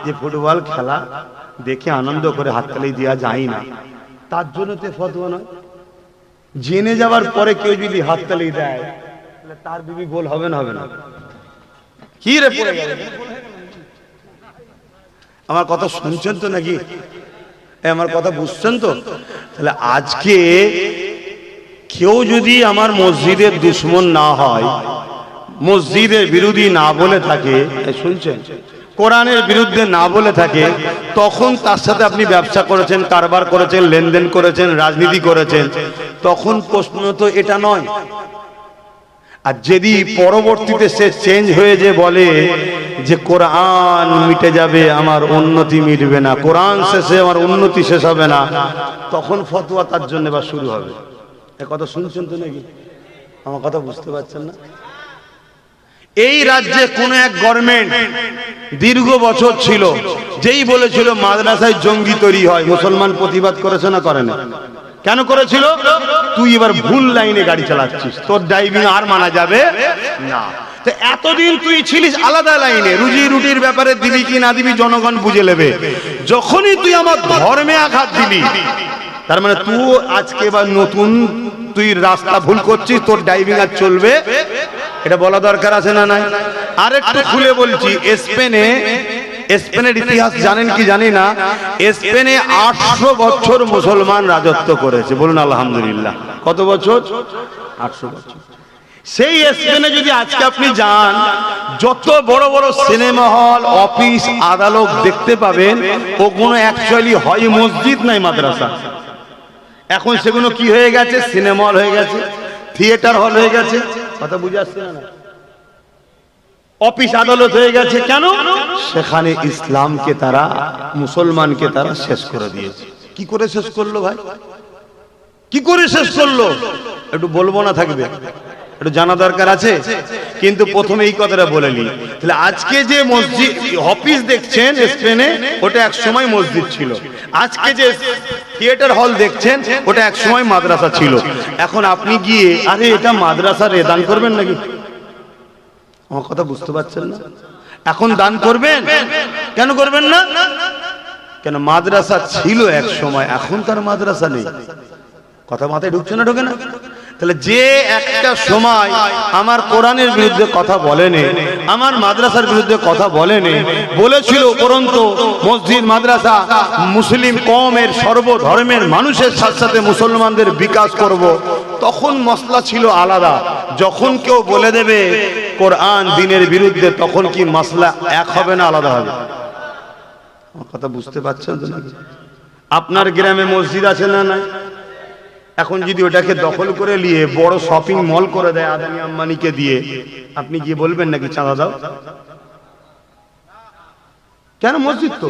যে ফুটবল খেলা দেখে আনন্দ করে হাততালি দেওয়া যায় না, তার জন্য তো ফতোয়া নয়। জেনে যাওয়ার পরে কেউ যদি হাততালি দেয়, তাহলে তার বিবি গোল হবে না? হবে না? কি রে পড়ে গেল? আমার কথা শুনছেন তো নাকি? আমার কথা বুঝছেন তো? তাহলে আজকে কেউ যদি আমার মসজিদের দুশ্মন না হয়, মসজিদের বিরোধী না বলে থাকে, শুনছেন, কোরআনের বিরুদ্ধে না বলে থাকে, তখন তার সাথে আপনি ব্যবসা করেছেন, কারবার করেছেন, লেনদেন করেছেন, রাজনীতি করেছেন, তখন প্রশ্ন তো এটা নয়। আর যদি পরবর্তীতে সে চেঞ্জ হয়ে যে বলে যে কোরআন মিটে যাবে, আমার উন্নতি মিটবে না, কোরআন শেষে আমার উন্নতি শেষ হবে না, তখন ফতোয়া তার জন্য বা শুরু হবে। এ কথা শুনছেন তো নাকি? আমার কথা বুঝতে পারছেন না? এই রাজ্যে কোন এক গভর্নমেন্ট দীর্ঘ বছর ছিল, যেই বলেছিল মাদ্রাসায় জঙ্গি তৈরি হয়, মুসলমান প্রতিবাদ করেছে না করে না? কেন করেছিল? তুই এবার ভুল লাইনে গাড়ি চালাচ্ছিস, তোর ড্রাইভিং আর মানা যাবে না। তো এতদিন তুই ছিলিস আলাদা লাইনে, রুজি রুটির ব্যাপারে দিবি কি না দিবি জনগণ বুঝে নেবে। যখনই তুই আমার ধর্মে আঘাত দিলি, তার মানে তুই আজকে বা নতুন তুই রাস্তা ভুল করছিস, তোর ড্রাইভিং আর চলবে, এটা বলা দরকার আছে না নাই? আরেকটু খুলে বলছি, স্পেনের ইতিহাস জানেন কি জানি না, স্পেনে 800 বছর মুসলমান রাজত্ব করেছে, বলুন আলহামদুলিল্লাহ। কত বছর? 800 বছর। সেই স্পেনে যদি আজকে আপনি যান, যত বড় বড় সিনেমা হল, অফিস, আদালত দেখতে পাবেন, ওগুলো অ্যাকচুয়ালি হয় মসজিদ নাই মাদ্রাসা। এখন সেগুলো কি হয়ে গেছে? সিনেমা হল হয়ে গেছে, থিয়েটার হল হয়ে গেছে। কথা বুঝে আসছে না? অফিস আদালত হয়ে গেছে। কেন? সেখানে ইসলামকে তারা, মুসলমানকে তারা শেষ করে দিয়েছে। কি করে শেষ করলো ভাই? কি করে শেষ করলো? একটু বলবো না থাকবে? একটু জানা দরকার আছে। কিন্তু প্রথমে এই কথাটা বলে নি, তাহলে আজকে যে মসজিদ অফিস দেখছেন স্পেনে, ওটা এক সময় মসজিদ ছিল। আজকে যে থিয়েটার হল দেখছেন, ওটা এক সময় মাদ্রাসা ছিল। এখন আপনি গিয়ে আরে এটা মাদ্রাসা রে, দান করবেন নাকি? আমার কথা বুঝতে পারছেন না? এখন দান করবেন? কেন করবেন না? কেন? মাদ্রাসা ছিল এক সময়, এখন তার মাদ্রাসা নেই। কথা মাথায় ঢুকছে না? ঢোকে না? তাহলে যে একটা সময় আমার কোরআনের বিরুদ্ধে কথা বলেনি, আমার মাদ্রাসার বিরুদ্ধে কথা বলেনি, বলেছিল উপরন্ত মসজিদ মাদ্রাসা মুসলিম কওমের সর্বধর্মের মানুষের সাথে সাথে মুসলমানদের বিকাশ করব, তখন মসলা ছিল আলাদা। যখন কেউ বলে দেবে কোরআন দিনের বিরুদ্ধে, তখন কি মসলা এক হবে না আলাদা হবে? আমার কথা বুঝতে পারছেন তো? আপনার গ্রামে মসজিদ আছে না নাই? এখন যদি ওটাকে দখল করে নিয়ে বড় শপিং মল করে দেয় আদানি আম্বানিকে দিয়ে, আপনি গিয়ে বলবেন নাকি চাঁদা দাও? কেন? মসজিদ তো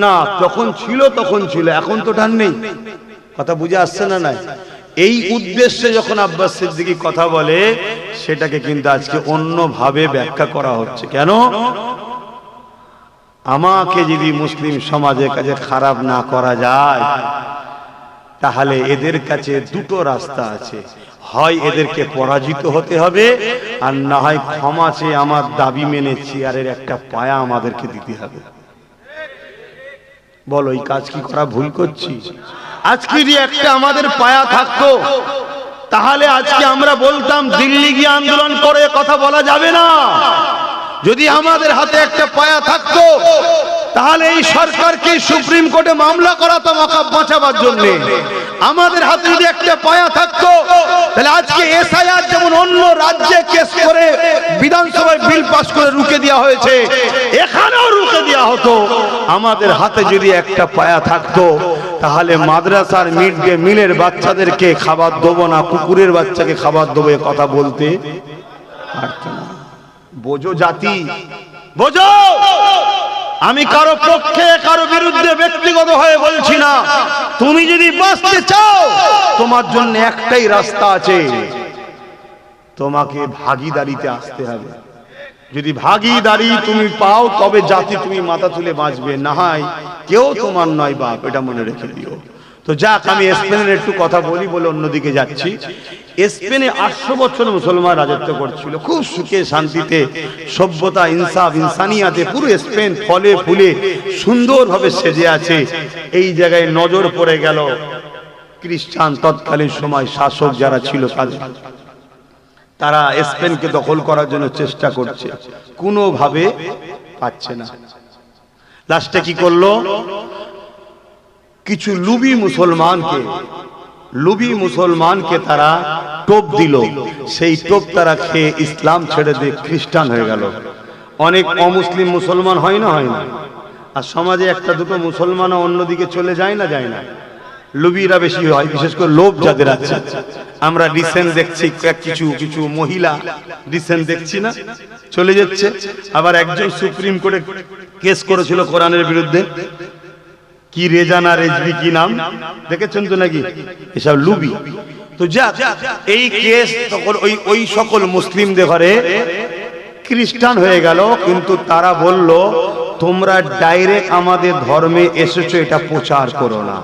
না, যখন ছিল তখন ছিল, এখন তো টান নেই। কথা বুঝে আসছে না নাই? এই উদ্দেশ্যে যখন আব্বাস সিদ্দিকী কথা বলে, সেটাকে কিন্তু আজকে অন্যভাবে ব্যাখ্যা করা হচ্ছে। কেন? আমাকে যদি মুসলিম সমাজের কাছে খারাপ না করা যায়, তাহলে এদের কাছে দুটো রাস্তা আছে, হয় এদেরকে পরাজিত হতে হবে, আর না হয় ক্ষমা চেয়ে আমার দাবি মেনে চেয়ারের একটা পায়া আমাদেরকে দিতে হবে। বলো, এই কাজ কি করা ভুল করছি? আজকে যদি একটা আমাদের পায়া থাকতো, তাহলে আজকে আমরা বলতাম দিল্লি গিয়ে আন্দোলন করে, কথা বলা যাবে না। যদি আমাদের হাতে একটা পায়া থাকতো, তাহলে এই সরকারকে সুপ্রিম কোর্টে মামলা করাতাম ওয়াকফ বাঁচাবার জন্য। আমাদের হাতে যদি একটা পায়া থাকতো, তাহলে আজকে এসআইআর যেমন অন্য রাজ্যে কেস করে বিধানসভায় বিল পাস করে রুখে দেওয়া হয়েছে, এখানেও রুখে দেওয়া হতো। আমাদের হাতে যদি একটা পায়া থাকতো, তাহলে মাদ্রাসার মিড ডে মিলের বাচ্চাদেরকে খাবার দেবো না, কুকুরের বাচ্চাকে খাবার দেবো, এ কথা বলতে পারত না। বোঝো জাতি, বোঝো। আমি কারো পক্ষে কারো বিরুদ্ধে ব্যক্তিগত হয়ে বলছি না। তুমি যদি বাঁচতে চাও, তোমার জন্য একটাই রাস্তা আছে, তোমাকে ভাগীদারিতে আসতে হবে। যদি ভাগীদারি তুমি পাও, তবে জাতি তুমি মাথা তুলে বাঁচবে, না হয় কেউ তোমার নয় বাপ, এটা মনে রেখে দিও। তো যাক, আমি স্পেনের একটু কথা বলি বলে অন্যদিকে যাচ্ছি। স্পেনে 800 বছর মুসলমান রাজত্ব করছিল, খুব সুখে শান্তিতে, সভ্যতা, ইনসাফ, ইনসানিয়াতে পুরো স্পেন ফলে ফুলে সুন্দরভাবে সেজে আছে। এই জায়গায় নজর পড়ে গেল খ্রিস্টান তৎকালীন সময় শাসক যারা ছিল, তারা স্পেনকে দখল করার জন্য চেষ্টা করছে, কোনোভাবে পাচ্ছে না। লাস্টে কি করলো? কিছু লুবি মুসলমানকে তারা টোপ দিল। সেই টোপ তারা খেয়ে ইসলাম ছেড়ে দিয়ে খ্রিস্টান হয়ে গেল। অনেক অমুসলিম মুসলমান হয় না? আর সমাজে একটা দুটো মুসলমান অন্যদিকে চলে যায় না? লুবিরা বেশি হয়, বিশেষ করে লোভ যাদের আছে। আমরা রিসেন্ট দেখছি কিছু মহিলা রিসেন্ট দেখছি না, চলে যাচ্ছে। আবার একজন সুপ্রিম কোর্টে কেস করেছিল কোরআনের বিরুদ্ধে, কি রেজানা রেজবি কি নাম, দেখেছেন তো নাকি? এসব লুবি। তো যাক, এই কেস তখন ওই সকল মুসলিমদের ঘরে খ্রিস্টান হয়ে গেল। কিন্তু তারা বলল, তোমরা ডাইরেক্ট আমাদের ধর্মে এসেছো, এটা প্রচার করো না,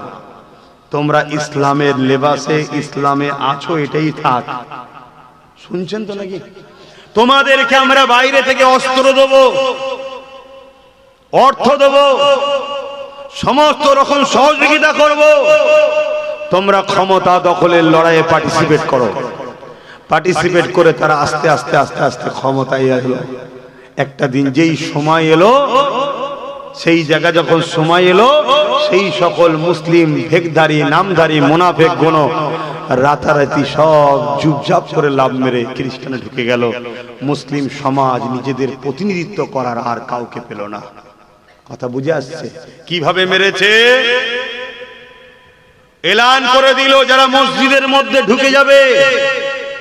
তোমরা ইসলামের লেবাসে ইসলামে আছো, এটাই থাক। শুনছেন তো নাকি? তোমাদেরকে আমরা বাইরে থেকে অস্ত্র দেব, অর্থ দেব, সমস্ত রকম সহযোগিতা করব, তোমরা ক্ষমতা দখলের লড়াইয়ে পার্টিসিপেট করো। পার্টিসিপেট করে তারা আস্তে আস্তে আস্তে আস্তে ক্ষমতায় এলো। একটা দিন যেই সময় এলো, সেই জায়গা যখন সময় এলো, সেই সকল মুসলিম ভেকধারী নামধারী মুনাফেক গুণ রাতারাতি সব চুপচাপ করে লাভ মেরে খ্রিস্টানে ঢুকে গেল। মুসলিম সমাজ নিজেদের প্রতিনিধিত্ব করার আর কাউকে পেল না। কথা বুঝে আসছে? কিভাবে মেরেছে? এলান করে দিল যারা মসজিদের মধ্যে ঢুকে যাবে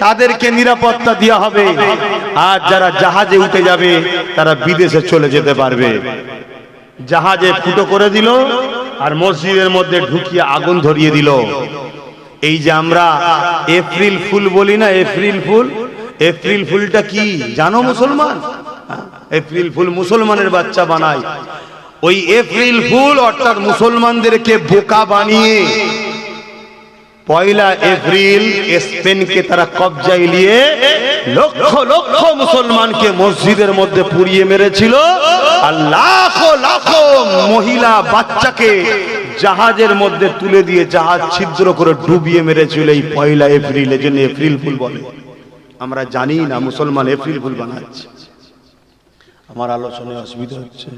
তাদেরকে নিরাপত্তা দেওয়া হবে, আর যারা জাহাজে উঠে যাবে তারা বিদেশে চলে যেতে পারবে। জাহাজে ফুটো করে দিল আর মসজিদের মধ্যে ঢুকিয়ে আগুন ধরিয়ে দিল। এই যে আমরা এপ্রিল ফুল বলি না, এপ্রিল ফুল, এপ্রিল ফুলটা কি জানো মুসলমান? এপ্রিল ফুল মুসলমানের বাচ্চা বানায়। ওই এপ্রিল ফুল অর্থাৎ মুসলমানদেরকে বোকা বানিয়ে পয়লা এপ্রিল স্পেনকে তারা কবজায় নিয়ে লক্ষ লক্ষ মুসলমানকে মসজিদের মধ্যে পুড়িয়ে মেরেছিল, আর লাখো লাখো মহিলা বাচ্চাকে জাহাজের মধ্যে তুলে দিয়ে জাহাজ ছিদ্র করে ডুবিয়ে মেরেছিল এই পয়লা এপ্রিল। এর জন্য এপ্রিল ফুল বলে। আমরা জানি না মুসলমান এপ্রিল ফুল বানাচ্ছে। আমার আলোচনায় অসুবিধা হচ্ছে?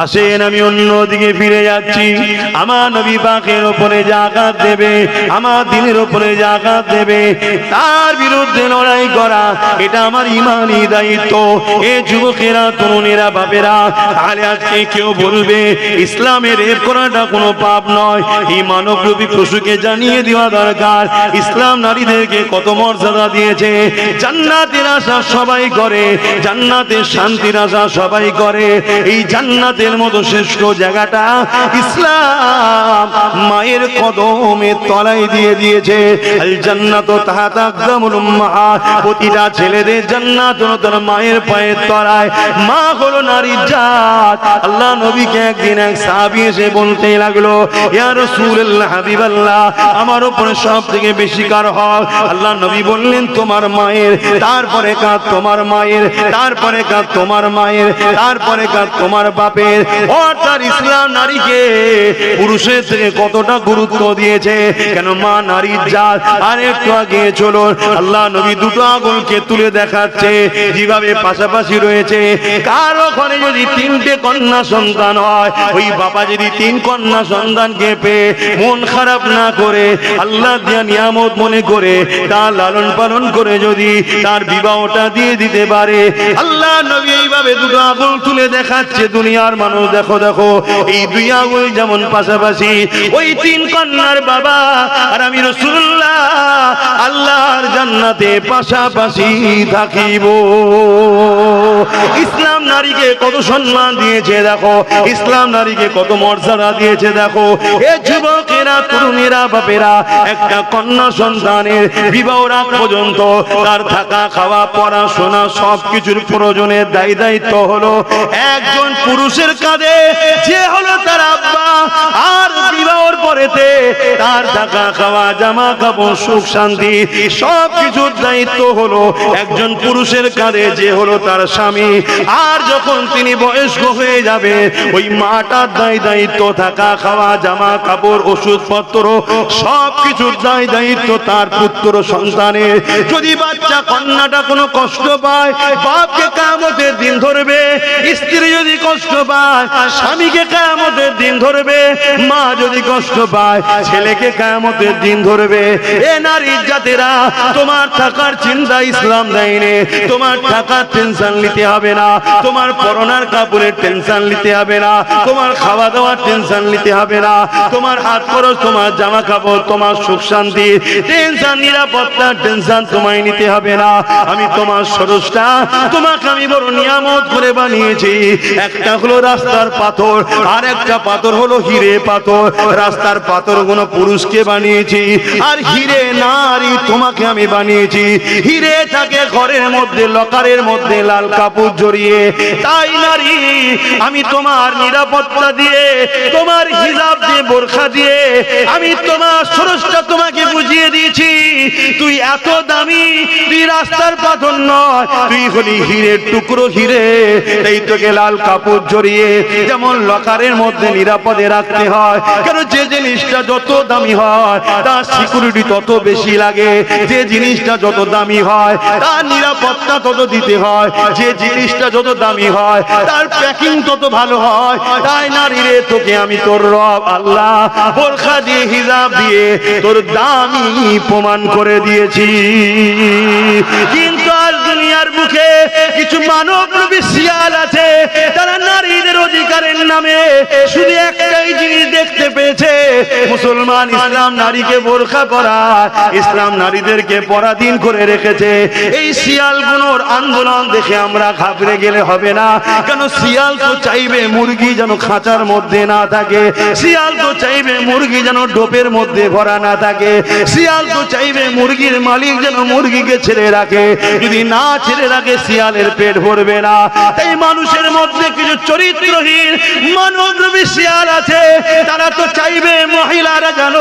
আসেন আমি অন্যদিকে ফিরে যাচ্ছি। আমার নবী পাকের উপরে যে আঘাত দেবে, আমার দিনের উপরে যে আঘাত দেবে, তার বিরুদ্ধে লড়াই করা এটা আমার ইমানি দায়িত্ব। এ যুবকেরা, তরুণেরা, বাপেরা, তাহলে আজকে কেউ বলবে ইসলামের রেপ করাটা কোনো পাপ নয়, এই মানবরূপী পশুকে জানিয়ে দেওয়া দরকার ইসলাম নারীদেরকে কত মর্যাদা দিয়েছে। জান্নাতের আশা সবাই করে, জান্নাতের শান্তির আশা সবাই করে। এই জান্নাত মতো শ্রেষ্ঠ জায়গাটা ইসলাম মায়ের কদমের তলায় দিয়ে দিয়েছে। আল জান্নাতু তাহতা আকদামুল উম্মাহাত, প্রতিটা ছেলেদের জান্নাত হলো তার মায়ের পায়ের তলায়। মা হলো নারীর জাত। আল্লাহ নবীকে একদিন এক সাহাবী এসে বলতে লাগলো, ইয়া রাসূলুল্লাহ, হাবিবাল্লাহ, আমার উপরে সবথেকে বেশি কার হক? আল্লাহ নবী বললেন তোমার মায়ের, তারপরে কার তোমার মায়ের, তারপরে কার তোমার মায়ের, তারপরে কার তোমার বাপের। অর্থাৎ ইসলাম নারীকে পুরুষের থেকে কতটা গুরুত্ব দিয়েছে। কেন? মা নারীর জাত। আর একটু আগে চলো, আল্লাহ নবী দুটো আঙুলকে তুলে দেখাচ্ছে যেভাবে পাশাপাশি রয়েছে। কারো ঘরে যদি তিনটে কন্যা সন্তান হয়, ওই বাবা যদি তিন কন্যা সন্তানকে পেয়ে মন খারাপ না করে, আল্লাহ দিয়া নিয়ামত মনে করে তার লালন পালন করে যদি তার বিবাহটা দিয়ে দিতে পারে, আল্লাহ নবী এইভাবে দুটো আঙুল তুলে দেখাচ্ছে দুনিয়ার মানুষ, দেখো দেখো এই দুই আঙুল যেমন পাশাপাশি, ওই তিন কন্যার বাবা আর আমি রাসূলুল্লাহ আল্লাহর জান্নাতে পাশাপাশি থাকিব। ইসলাম নারীকে কত সম্মান দিয়েছে দেখো, ইসলাম নারীকে কত মর্যাদা দিয়েছে দেখো। এ যুবকেরা, তরুণেরা, বাপেরা, একটা কন্যা সন্তানের বিবাহের আগ পর্যন্ত তার থাকা, খাওয়া, পড়াশোনা সবকিছুর প্রয়োজনের দায়িত্ব হলো একজন পুরুষের কাঁধে, যে হলো তার আব্বা। আর বিবাহের পরেতে তার থাকা, খাওয়া, জামা কাপড়, সুখ শান্তি সবকিছুর দায়িত্ব হলো একজন পুরুষের কাঁধে, যে হলো তার স্বামী। আর যখন তিনি বয়স্ক হয়ে যাবে, ওই মাটার দায়িত্ব থাকা, খাওয়া, জামা কাপড়, ওষুধপত্র সবকিছুর দায়িত্ব তার পুত্র সন্তানের। যদি বাচ্চা কন্যাটা কোনো কষ্ট পায়, বাপকে কিয়ামতের দিন ধরবে। স্ত্রী যদি কষ্ট পায়, স্বামীকে কিয়ামতের দিন ধরবে। মা যদি কষ্ট পায়, ছেলেকে কিয়ামতের দিন ধরবে। এ নারীর জাতেরা, তোমার থাকার চিন্তা ইসলাম দেয়নি। তোমার টাকার টেনশন নিতে হবে না, তোমার পরনার কাপড়ের টেনশন নিতে হবে না, তোমার খাওয়া দাওয়ার টেনশন নিতে হবে না, তোমার হাত খরচ, তোমার জামা কাপড়, তোমার সুখ শান্তি টেনশন, নিরাপত্তার টেনশন তোমায় নিতে হবে না। আমি তোমার স্রষ্টা, তোমাকে আমি বড় নিয়ামত করে বানিয়েছি। একটা হলো রাস্তার পাথর, আর একটা পাথর হলো হিরে পাথর। রাস্তার পাথরগুলো পুরুষকে বানিয়েছি, আর হিরে নারী তোমাকে আমি বানিয়েছি। হিরে থাকে ঘরের মধ্যে, লকারের মধ্যে লাল কাপড় জড়িয়ে। তাই নারী, আমি তোমার নিরাপত্তা দিয়ে, তোমার হিজাব দিয়ে, বোরখা দিয়ে আমি তোমার স্রষ্টা তোমাকে বুঝিয়ে দিয়েছি। তুই এত দামি, তুই রাস্তার পাথর নয়, তুই হলি হীরের টুকরো হিরে। এই তোকে লাল কাপড় জড়িয়ে যেমন লকারের মধ্যে নিরাপদে রাখতে হয়। কেন, যে জিনিসটা যত দামি হয় তার সিকিউরিটি তত বেশি লাগে। যে জিনিসটা যত দামি হয় তার নিরাপত্তা তত দিতে হয়। যে জিনিসটা যত দামি হয় তার প্যাকিং তত ভালো হয়। তাই নারী রে, তোকে আমি তোর রব আল্লাহ বোরখা দিয়ে, হিজাব দিয়ে তোর দামি প্রমাণ করে দিয়েছি। কিন্তু আজ দুনিয়ার বুকে কিছু মানবরূপী শিয়াল আছে, তারা নারীদের অধিকারের নামে শুধু একটাই জিনিস দেখতে পেয়েছে, মুসলমান ইসলাম নারীকে বোরখা পরা, ইসলাম নারীদেরকে পরাধীন করে রেখেছে। এই শিয়ালগুলোর আন্দোলন দেখে আমরা ঘাবড়ে গেলে হবে না। কেন, শিয়াল তো চাইবে মুরগি যেন খাঁচার মধ্যে না থাকে, শিয়াল তো চাইবে মুরগি যেন ডোপের মধ্যে ভরা না থাকে, শিয়াল তো চাইবে মুরগির মালিক যেন মুরগিকে ছেড়ে রাখে। যদি না ছেড়ে রাখে শিয়ালের পেট ভরবে না। তাই মানুষের মধ্যে কিছু চরিত্রহীন মানবরূপী শিয়াল আছে, তারা তো চাইবে মহিলারা যেন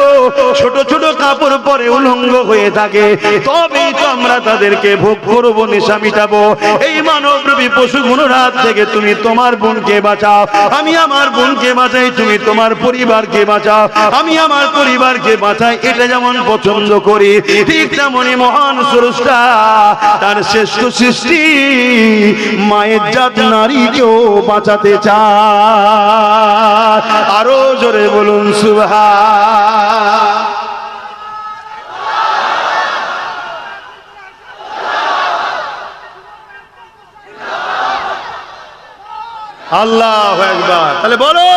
ছোট ছোট কাপড় পরে উলঙ্গ হয়ে থাকে, তবেই তো আমরা তাদেরকে ভোগ করবো, নেশা মিটাবো। এই মানবরূপী পশুগুলোর হাত থেকে তুমি তোমার বোনকে বাঁচাও, আমি আমার বোনকে বাঁচাই, তুমি তোমার পরিবারকে বাঁচাও, আমি আমার পরিবারকে বাঁচাই। এটা যেমন পছন্দ করি, ঠিক তেমনি মহান স্রষ্টা তার শ্রেষ্ঠ সৃষ্টি মায়ের জাত নারীকেও বাঁচাতে চায়। আরো জোরে বলুন সুবহান। আল্লাহু আকবার। তাহলে বলো,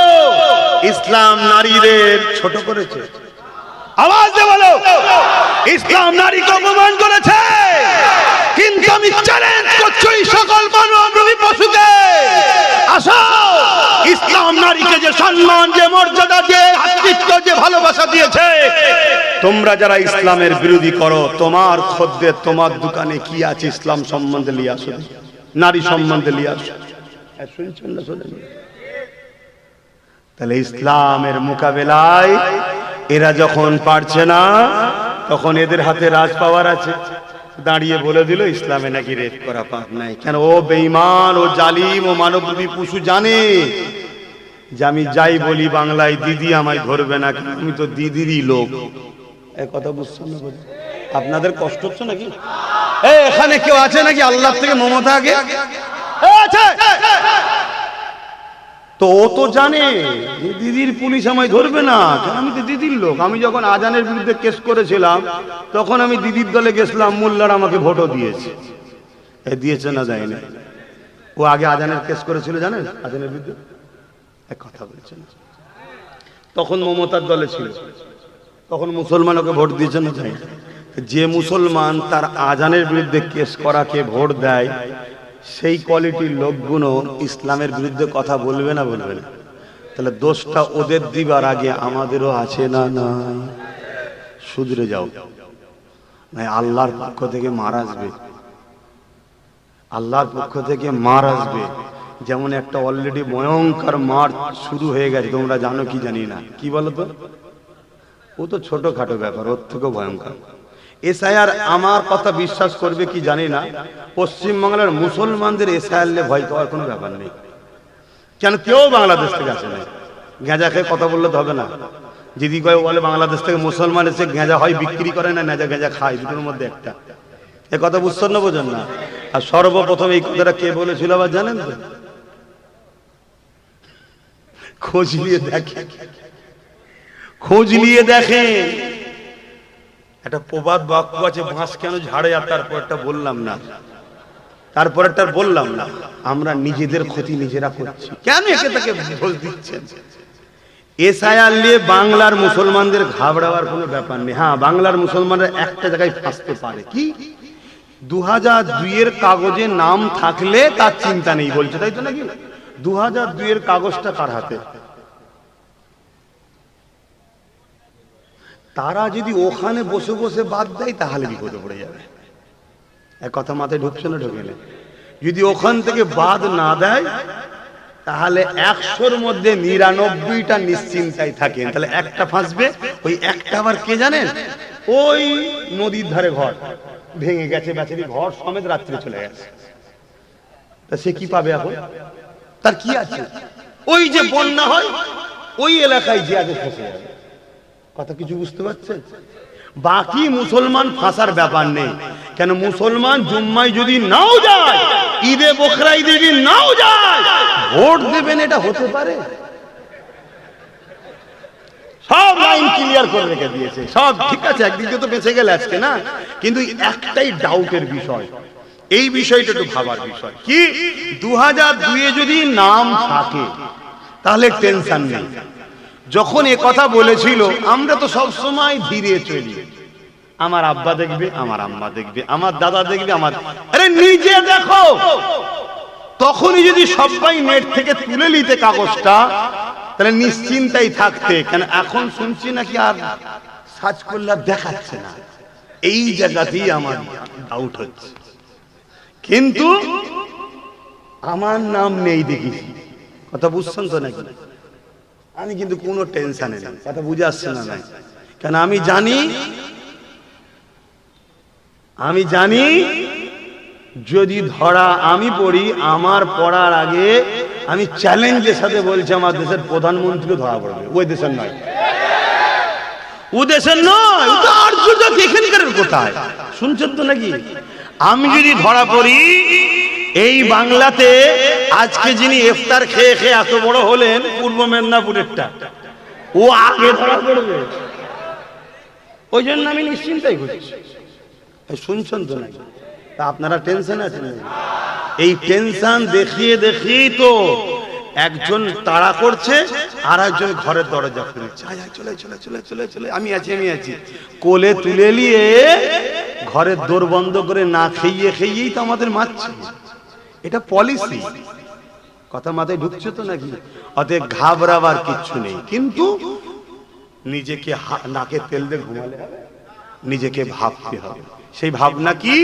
ইসলাম নারীদের ছোট করেছে? আওয়াজ দিয়ে বলো, ইসলাম নারীকে অপমান করেছে। কিন্তু আমি চ্যালেঞ্জ করছি এই সকল মানবরূপী পশুকে, আসো, ইসলাম নারীকে যে সম্মান, যে মর্যাদা, যে আতিথ্য, যে ভালোবাসা দিয়েছে, তোমরা যারা ইসলামের বিরোধী করো, তোমার খদ্দের তোমার দোকানে কি আছে ইসলাম সম্বন্ধে নিয়ে আসো, নারী সম্বন্ধে নিয়ে আসো। শুনছেন না? শোনেন? তাহলে ইসলামের মোকাবেলায় এরা যখন পারছে না, তখন এদের হাতে রাজ পাওয়ার আছে, দাঁড়িয়ে বলে দিল ইসলামে নাকি রেপ করা পাপ নাই। কেন, ও বেঈমান, ও জালিম, ও মানবরূপী পশু জানে যে আমি যাই বলি বাংলায় দিদি আমায় ধরবে না, আমি তো দিদিরই লোক। এই কথা বুঝছেন না? আপনাদের কষ্ট হচ্ছে নাকি? এখানে কেউ আছে নাকি আল্লাহ থেকে মমতা আগে? তো ও তো জানে যে দিদির পুলিশ আমায় ধরবে না, আমি তো দিদির লোক। আমি যখন আজানের বিরুদ্ধে কেস করেছিলাম তখন আমি দিদির দলে গেছিলাম, মোল্লার আমাকে ভোটও দিয়েছে। দিয়েছে না দেয়নি? ও আগে আজানের কেস করেছিল, জানেন, আজানের বিরুদ্ধে। এক কথা বলছেন, তখন মমতার দলে ছিল, তখন মুসলমান ওকে ভোট দিয়েছে না দেয়নি? যে মুসলমান তার আজানের বিরুদ্ধে কেস করাকে ভোট দেয়, সেই কোয়ালিটির লোকগুলো ইসলামের বিরুদ্ধে কথা বলবে না? বলবে না। তাহলে দোষটা ওদের দিবার আগে আমাদেরও আছে না? নাই। শুধরে যাও, নাই আল্লাহর পক্ষ থেকে মার আসবে, আল্লাহর পক্ষ থেকে মার আসবে। যেমন একটা অলরেডি ভয়ঙ্কর মার শুরু হয়ে গেছে, তোমরা জানো কি জানি না, কি বলো তো? ও তো ছোটখাটো ব্যাপার, ওর থেকেও ভয়ঙ্কর। এসআইআর, আমার কথা বিশ্বাস করবে কি জানি না, পশ্চিমবাংলার মুসলমানদের এসআইআর ভয় পাওয়ার কোনো ব্যাপার নেই। কেন, কেউ বাংলাদেশ থেকে আসে না। গেঁজা খেয়ে কথা বললে তো হবে না। যদি কেউ বলে বাংলাদেশ থেকে মুসলমান এসে গেঁজা হয় বিক্রি করে না, নেজা গেঁজা খায়, দুটোর মধ্যে একটা। এ কথা বুঝছেন না? বোঝেন না? আর সর্বপ্রথম এই কথাটা কে বলেছিল আবার জানেন তো? খোঁজ নিয়ে দেখে, খোঁজ নিয়ে দেখেন। একটা প্রবাদ বাক্য আছে, বাঁশ কেন ঝাড়ে, আর তারপরটা বললাম না, তারপরটা বললাম না। আমরা নিজেদের ক্ষতি নিজেরা করছি। কেন একে তাকে দোষ দিচ্ছেন? এসআইআর নিয়ে বাংলার মুসলমানদের ঘাবড়াবার কোনো ব্যাপার নেই। হ্যাঁ, বাংলার মুসলমানরা একটা জায়গায় ফাঁসতে পারে, কি 2002 এর কাগজে নাম থাকলে তার চিন্তা নেই বলছে, তাই তো নাকি? 2002 এর কাগজটা কার হাতে? তারা যদি ওখানে বসে বসে বাদ দেয় তাহলে বিপদে পড়ে যাবে। এক কথা মাথায় ঢুকছে না? ঢুকেলে যদি ওখান থেকে বাদ না দেয় তাহলে 100-র মধ্যে 99টা নিশ্চিন্তায় থাকেন, তাহলে একটা ফাঁসবে। ওই একটা আবার কে জানেন? ওই নদীর ধারে ঘর ভেঙে গেছে, বেচারি ঘর সমেত রাত্রে চলে গেছে, তা সে কি পাবে এখন? তার কি আছে? ওই যে বন্যা হয় ওই এলাকায় যে আগে ফেসে যাবে। কথা কিছু বুঝতে পারছেন? বাকি মুসলমান ফাঁসার ব্যাপার নেই। কেন? মুসলমান জুম্মায় যদি নাও যায়, ঈদে বকরা ঈদে যদি নাও যায়, ভোট দেবেন এটা হতে পারে? সব লাইন ক্লিয়ার করে রেখে দিয়েছে, সব ঠিক আছে। একদিকে তো বেঁচে গেলে আজকে না, কিন্তু একটাই ডাউটের বিষয়, এই বিষয়টা একটু ভাবার বিষয় কি, 2002-এ যদি নাম থাকে তাহলে টেনশন নেই। যখন এ কথা বলেছিল আমরা তো সব সময় ধীরে চলি, আমার আব্বা দেখবে, আমার আম্মা দেখবে, আমার দাদা দেখবে, আমার, আরে নিজে দেখো। তখনই যদি সবাই নেট থেকে তুলে নিতে কাগজটা, তাহলে নিশ্চিন্তাই থাকতে। কেন এখন শুনছি নাকি আর সার্চ করলে দেখাচ্ছে না, এই জায়গাতেই আমার ডাউট হচ্ছে। কিন্তু আমার নাম নেই দেখি, কথা বুঝছেন তো নাকি? আমি কিন্তু কোনো টেনশনে নেই, কথা বুঝে আসছে না? নাই, কেন আমি জানি যদি ধরা আমি পড়ি, আমার পড়ার আগে আমি চ্যালেঞ্জের সাথে বলছি আমার দেশের প্রধানমন্ত্রী ধরা পড়বে। ওই দেশের নয়, ও দেশের নয়, ও তো আর্যটা এখানকার কোথায় শুনছেন তো নাকি? আমি যদি ধরা পড়ি এই বাংলাতে, আজকে যিনি ইফতার খেয়ে খেয়ে এত বড় হলেন পূর্ব মেদিনীপুরেরটা, ও আগে ধরা পড়বে। ওই জন্য আমি নিশ্চিন্তাই করছি। শুনছেন তো নাকি? তা আপনারা টেনশন আছেন? এই টেনশন দেখিয়ে দেখিয়েই তো একজন তাড়া করছে আর একজন ঘরের দরজা খুলছে, চলে চলে চলে চলে চলে, আমি আছি, কোলে তুলে নিয়ে ঘরের দোর বন্ধ করে না খেয়েই তো আমাদের মারছে। এটা পলিসি। কথা মাথায় ঢুকছে তো নাকি? অতএব ঘাবড়াবার কিচ্ছু নেই, কিন্তু নিজেকে নাকে তেল দিয়ে ঘুমালে হবে, নিজেকে ভাবতে হবে। সেই ভাবনা কি?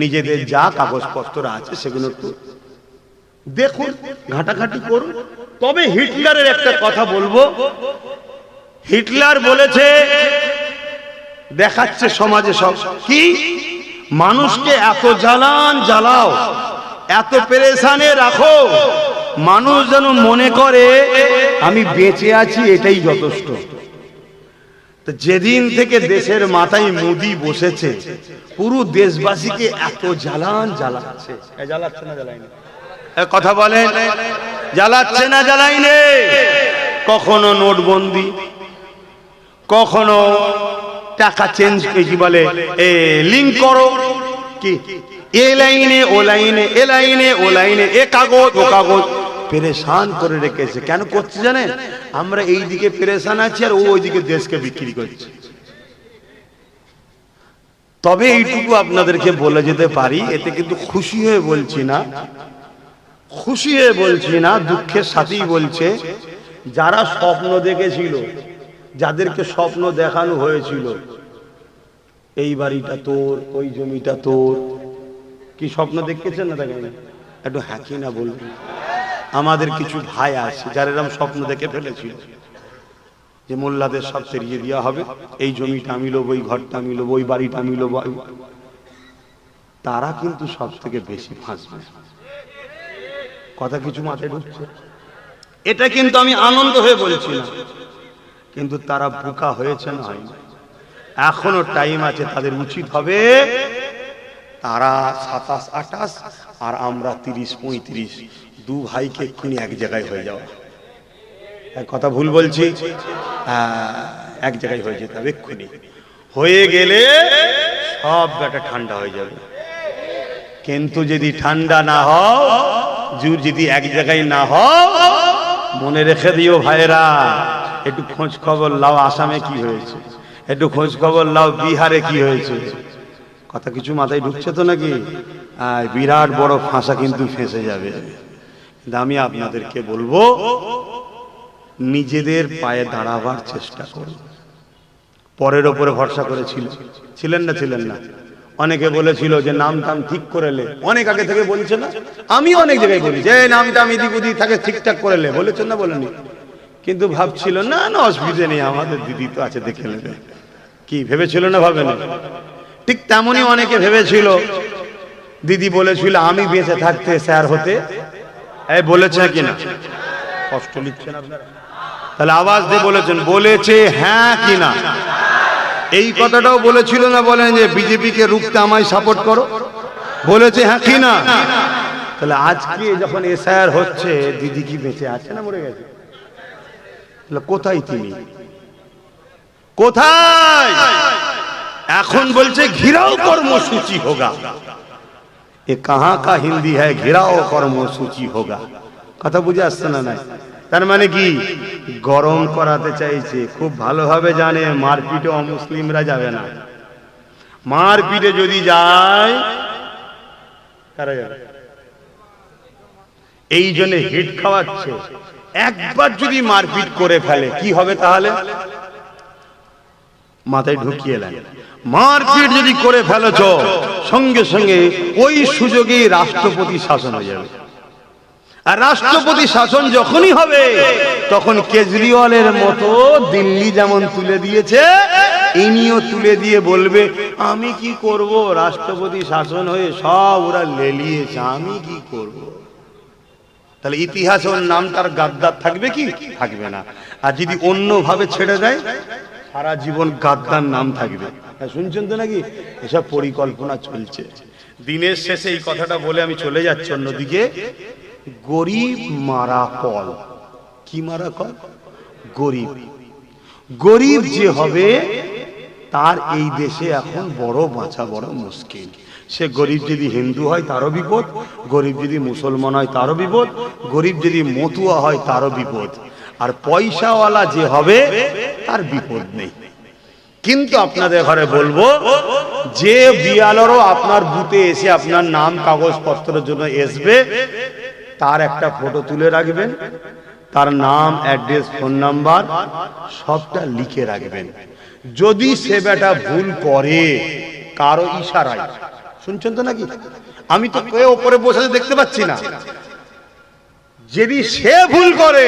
নিজেদের যা কাগজপত্র আছে সেগুলো একটু দেখুন, ঘাটাঘাটি করুন। তবে হিটলারের একটা কথা বলবো, হিটলার বলেছে, দেখাচ্ছে সমাজে সব কি, মানুষকে এত জ্বালাও, এত পেরেশানে রাখো, মানুষ যেন মনে করে আমি বেঁচে আছি, এটাই যথেষ্ট। তো যেদিন থেকে দেশের মাথায় মোদি বসেছে, পুরো দেশবাসীকে এত জ্বালাচ্ছে, জ্বালাচ্ছে না জ্বালায়নি? কথা বলেন, জ্বালাচ্ছে না জ্বালায়নি? কখনো নোটবন্দি, কখনো টাকা চেঞ্জ, কি বলে লিঙ্ক করো, কি এ লাইনে ও লাইনে, এ লাইনে ও লাইনে, এ কাগজ ও কাগজ, পেরেশান করে রেখেছে। কেন করছে জানেন? আমরা এই দিকে পেরেশান আছি আর ও ওইদিকে দেশকে বিক্রি করছে। তবে এইটুকু আপনাদেরকে বলে যেতে পারি, এতে কিন্তু খুশি হয়ে বলছি না, দুঃখের সাথেই বলছে, যারা স্বপ্ন দেখেছিল, যাদেরকে স্বপ্ন দেখানো হয়েছিল, এই বাড়িটা তোর, ওই জমিটা তোর, কি স্বপ্ন দেখেছেন না? দেখেন একটু হ্যাঁকি না বলবেন। আমাদের কিছু ভাই আছে যারা এরকম স্বপ্ন দেখে ফেলেছিল যে মোল্লাদের সব তেরিয়ে দেওয়া হবে, এই জমিটা আমি লোব, ওই ঘরটা আমি লোব, ওই বাড়িটা আমি লোব। তারা কিন্তু সব থেকে বেশি ফাঁসবে। কথা কিছু মাথায় ঢুকছে? এটা কিন্তু আমি আনন্দ হয়ে বলছি না, কিন্তু তারা বোকা হয়েছে না হয়নি? এখনো টাইম আছে, তাদের উচিত হবে, তারা 27-28 আর আমরা 30-35, দু ভাইকে এক্ষুনি এক জায়গায় হয়ে যাওয়া। কথা ভুল বলছি? এক জায়গায় হয়ে যেতে হবে এক্ষুনি। হয়ে গেলে সব ব্যাটা ঠান্ডা হয়ে যাবে। কিন্তু যদি ঠান্ডা না হও, যদি এক জায়গায় না হও, মনে রেখে দিও ভাইরা, একটু খোঁজ খবর লাও আসামে কি হয়েছে, একটু খোঁজ খবর লাও বিহারে কি হয়েছে। কথা কিছু মাথায় ঢুকছে তো নাকি? বিরাট বড় ফাঁসা কিন্তু ফেঁসে যাবে। আমি আপনাদেরকে বলবো, নিজেদের পায়ে দাঁড়াবার চেষ্টা করুন। পরের ওপরে ভরসা করেছিল, ছিলেন না? অনেকে বলেছিল যে নাম টাম ঠিক করে লে, অনেক আগে থেকে বলছে না, আমি অনেক জায়গায় বলি যে নাম টাম এদিক ওদিক থাকে ঠিকঠাক করে লে, বলেছেন না বলেনি? কিন্তু ভাবছিল না অসুবিধা নেই, আমাদের দিদি তো আছে, দেখে নেবে। কি ভেবেছিল না ভাবেনি? ঠিক তেমনই অনেকে ভেবেছিল, দিদি বলেছিল আমি বেঁচে থাকতে স্যার হতে, বলেছে কিনা? কষ্ট লিখছেন আপনারা? তাহলে আওয়াজ দিয়ে বলেছেন, বলেছে হ্যাঁ কিনা? এই কথাটাও বলেছিল না বলেন যে বিজেপিকে রুখতে আমায় সাপোর্ট করো, বলেছে হ্যাঁ কিনা? তাহলে আজকে যখন এসআইআর হচ্ছে, দিদি কি বেঁচে আছে না মরে গেছে? তাহলে কোথায় তিনি, কোথায়? এখন বলছে ঘিরাও কর্মসূচি হোগা। এ কাহা কা হিন্দি হ্যায় ঘিরাও কর্মসূচি হোগা? কথা বুঝে আসছে না? নাই তার মানে কি গরম করাতে চাইছে। খুব ভালোভাবে জানে মারপিটে অমুসলিমরা যাবে না, মারপিটে যদি যায় কারা যাবে? এই জন্য হিট খাওয়াচ্ছে। একবার যদি মারপিট করে ফেলে কি হবে তাহলে? মাথায় ঢুকিয়ে নেন, মারপিট যদি করে ফেলেছ সঙ্গে সঙ্গে ওই সুযোগেই রাষ্ট্রপতি শাসন হয়ে যাবে। আর রাষ্ট্রপতি শাসন যখনই হবে তখন কেজরিওয়ালের মতো দিল্লি যেমন তুলে দিয়েছে, ইনিও তুলে দিয়ে বলবে আমি কি করব, রাষ্ট্রপতি শাসন হয়ে সব ওরা লেলিয়েছে, আমি কি করব। তাহলে ইতিহাসে ওর নামটার গাদ্দার থাকবে কি? থাকবে না। আর যদি অন্যভাবে ছেড়ে দেয় সারা জীবন গাদ্দার নাম থাকবে। শুনছেন তো নাকি? এসব পরিকল্পনা চলছে। দিনের শেষে এই কথাটা বলে আমি চলে যাচ্ছি অন্যদিকে। গরিব মারা কল। কি মারা কল? গরিব। গরিব যে হবে তার এই দেশে এখন বড় বাঁচা বড় মুশকিল। সে গরিব যদি হিন্দু হয় তারও বিপদ, গরিব যদি মুসলমান হয় তারও বিপদ, গরিব যদি মতুয়া হয় তারও বিপদ, আর পয়সাওয়ালা যে হবে তার বিপদ নেই। কিন্তু আপনাদের ঘরে বলবো, যে বিয়ালরও আপনার বুথে এসে আপনার নাম কাগজপত্রের জন্য আসবে, তার একটা ফটো তুলে রাখবেন, তার নাম, অ্যাড্রেস, ফোন নাম্বার সবটা লিখে রাখবেন। যদি সে বেটা ভুল করে কারো ইশারায়, শুনছেন তো নাকি? আমি তো কেউ উপরে বসে দেখতে পাচ্ছি না, যদি সে ভুল করে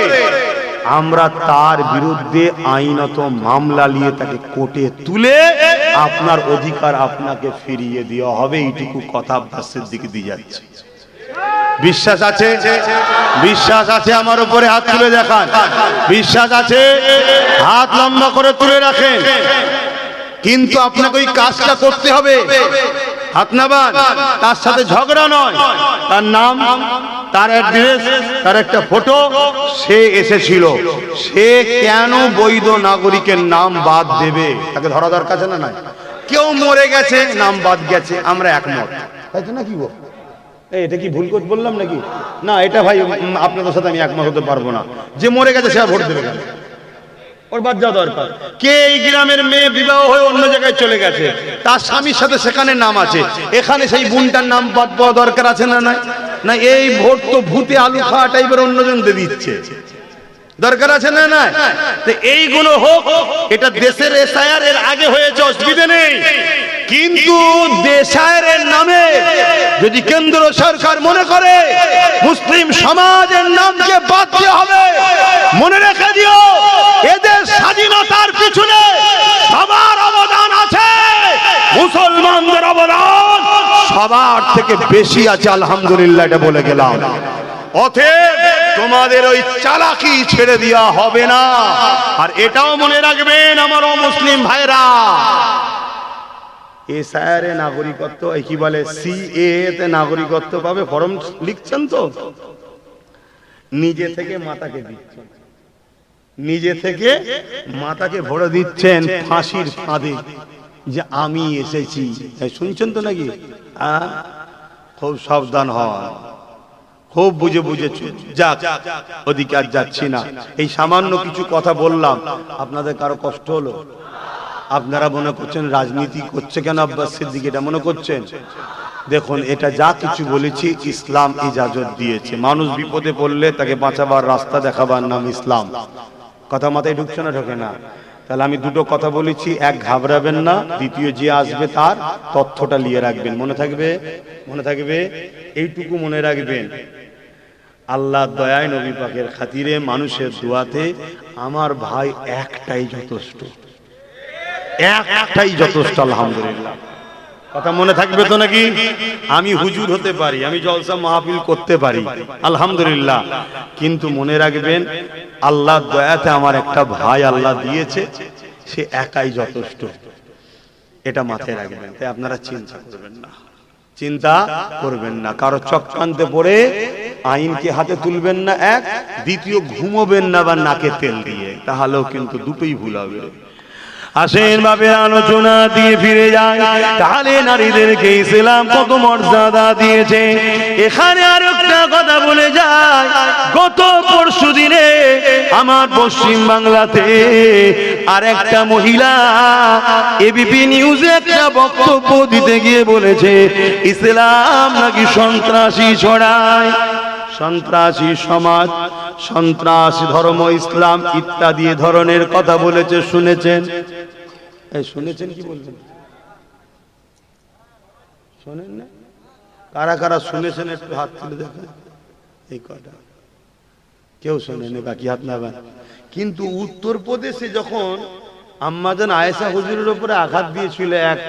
আমরা তার বিরুদ্ধে আইনত মামলা নিয়ে তাকে কোর্টে তুলে আপনার অধিকার আপনাকে ফিরিয়ে দেওয়া হবে। এইটুকু কথা আব্বাসের দিকে দিয়ে যাচ্ছে। বিশ্বাস আছে? বিশ্বাস আছে? আমার উপরে হাত তুলে দেখান। বিশ্বাস আছে? হাত লম্বা করে তুলে রাখেন। কিন্তু আপনাকে ওই কাজটা করতে হবে। হাত নামান, তার সাথে ঝগড়া নয়, তার নাম, তার অ্যাড্রেস, তার একটা ফটো, সে এসেছিল, সে কেন বৈধ নাগরিকের নাম বাদ দেবে? তাকে ধরা দরকার আছে না? নাই। কেউ মরে গেছে, নাম বাদ গেছে, আমরা একমত, তাই তো নাকি? গো এটা কি ভুল করে বললাম নাকি? না, এটা ভাই আপনাদের সাথে আমি একমত হতে পারবো না। যে মরে গেছে সে ভোট দেবে কেন? ওর বাদ যাওয়া দরকার। কে এই গ্রামের মেয়ে বিবাহ হয়ে অন্য জায়গায় চলে গেছে, তার স্বামীর সাথে সেখানে নাম আছে, এখানে সেই বোনটার নাম বাদ পাওয়া দরকার আছে না? নাই না, এই ভোট তো ভূতে আলু খাওয়া টাইপের অন্যজন দিয়ে দিচ্ছে, দরকার আছে না? নাই। তো এইগুলো হোক, এটা দেশের এসআইআর এর আগে হয়েছে, অসুবিধা নেই। কিন্তু দেশায়ের নামে যদি কেন্দ্র সরকার মনে করে মুসলিম সমাজের নামকে বাদ দেওয়া হবে, মনে রেখে দিও এদের স্বাধীনতার পিছনে সবার অবদান আছে, মুসলমানদের অবদান সবার থেকে বেশি আছে, আলহামদুলিল্লাহ। এটা বলে গেলাম। অতএব তোমাদের ওই চালাকি ছেড়ে দেওয়া হবে না। আর এটাও মনে রাখবেন আমার মুসলিম ভাইরা, এসআইআর এ নাগরিকত্ব, কি বলে সিএ তে নাগরিকত্ব পাবে, ফর্ম লিখছেন তো, নিজে থেকে মাতাকে দিচ্ছেন, নিজে থেকে মাতাকে ভরে দিচ্ছেন ফাঁসির ফাঁদে যে আমি এসেছি। শুনছেন তো নাকি? খুব সাবধান হন, খুব বুঝে বুঝে যাক, ওদিকে আর যাচ্ছি না। এই সামান্য কিছু কথা বললাম, আপনাদের কারো কষ্ট হলো? আপনারা মনে করছেন রাজনীতি করছে কেন আব্বাস সিদ্দিক, এটা মনে করছেন? দেখুন, এটা যা কিছু বলেছি ইসলাম ইজাজত দিয়েছে। মানুষ বিপদে পড়লে তাকে বাঁচাবার রাস্তা দেখাবার নাম ইসলাম। কথা মাথায় ঢুকছে না? ঢোকে না? তাহলে আমি দুটো কথা বলেছি, এক ঘাবড়াবেন না, দ্বিতীয় যে আসবে তার তথ্যটা নিয়ে রাখবেন, মনে থাকবে, মনে থাকবে। এইটুকু মনে রাখবেন, আল্লাহর দয়ায় নবী পাকের খাতিরে মানুষের দোয়াতে আমার ভাই একটাই যথেষ্ট, একটাই যথেষ্ট, আলহামদুলিল্লাহ। কথা মনে থাকবে তো নাকি? আমি হুজুর হতে পারি, আমি জলসা মাহফিল করতে পারি, আলহামদুলিল্লাহ, কিন্তু মনে রাখবেন আল্লাহর দয়াতে আমার একটা ভাই আল্লাহ দিয়েছে, সে একাই যথেষ্ট, এটা মাথায় রাখবেন। তাই আপনারা চিন্তা করবেন না, চিন্তা করবেন না, কারো চক্রান্তে পড়ে আইনকে হাতে তুলবেন না, এক, দ্বিতীয় ঘুমোবেন না বা নাকে তেল দিয়ে, তাহলেও কিন্তু দুটোই ভুল হবে। আসেন ভাবে আলোচনা দিয়ে ফিরে যায়, তাহলে নারীদেরকে ইসলাম কত মর্যাদা দিয়েছে। এখানে আর একটা কথা বলে যায়, গত পরশু দিনে আমার পশ্চিম বাংলাতে আর একটা মহিলা এবিপি নিউজে একটা বক্তব্য দিতে গিয়ে বলেছে ইসলাম নাকি সন্ত্রাসী ছড়ায়, সন্ত্রাসী সমাজ, সন্ত্রাসী ধর্ম, ইসলাম ইত্যাদি ধরনের কথা বলেছে। শুনেছেন? এই শুনেছেন কি বলছেন? শোনেন না? কারা কারা শুনেছেন একটু হাত তুলে দেখেন। এই কথা কেউ শোনেনি, বাকি হাত নামান। কিন্তু উত্তরপ্রদেশে যখন আম্মাজান আয়েশা হুজুরের উপরে আঘাত দিয়েছিল এক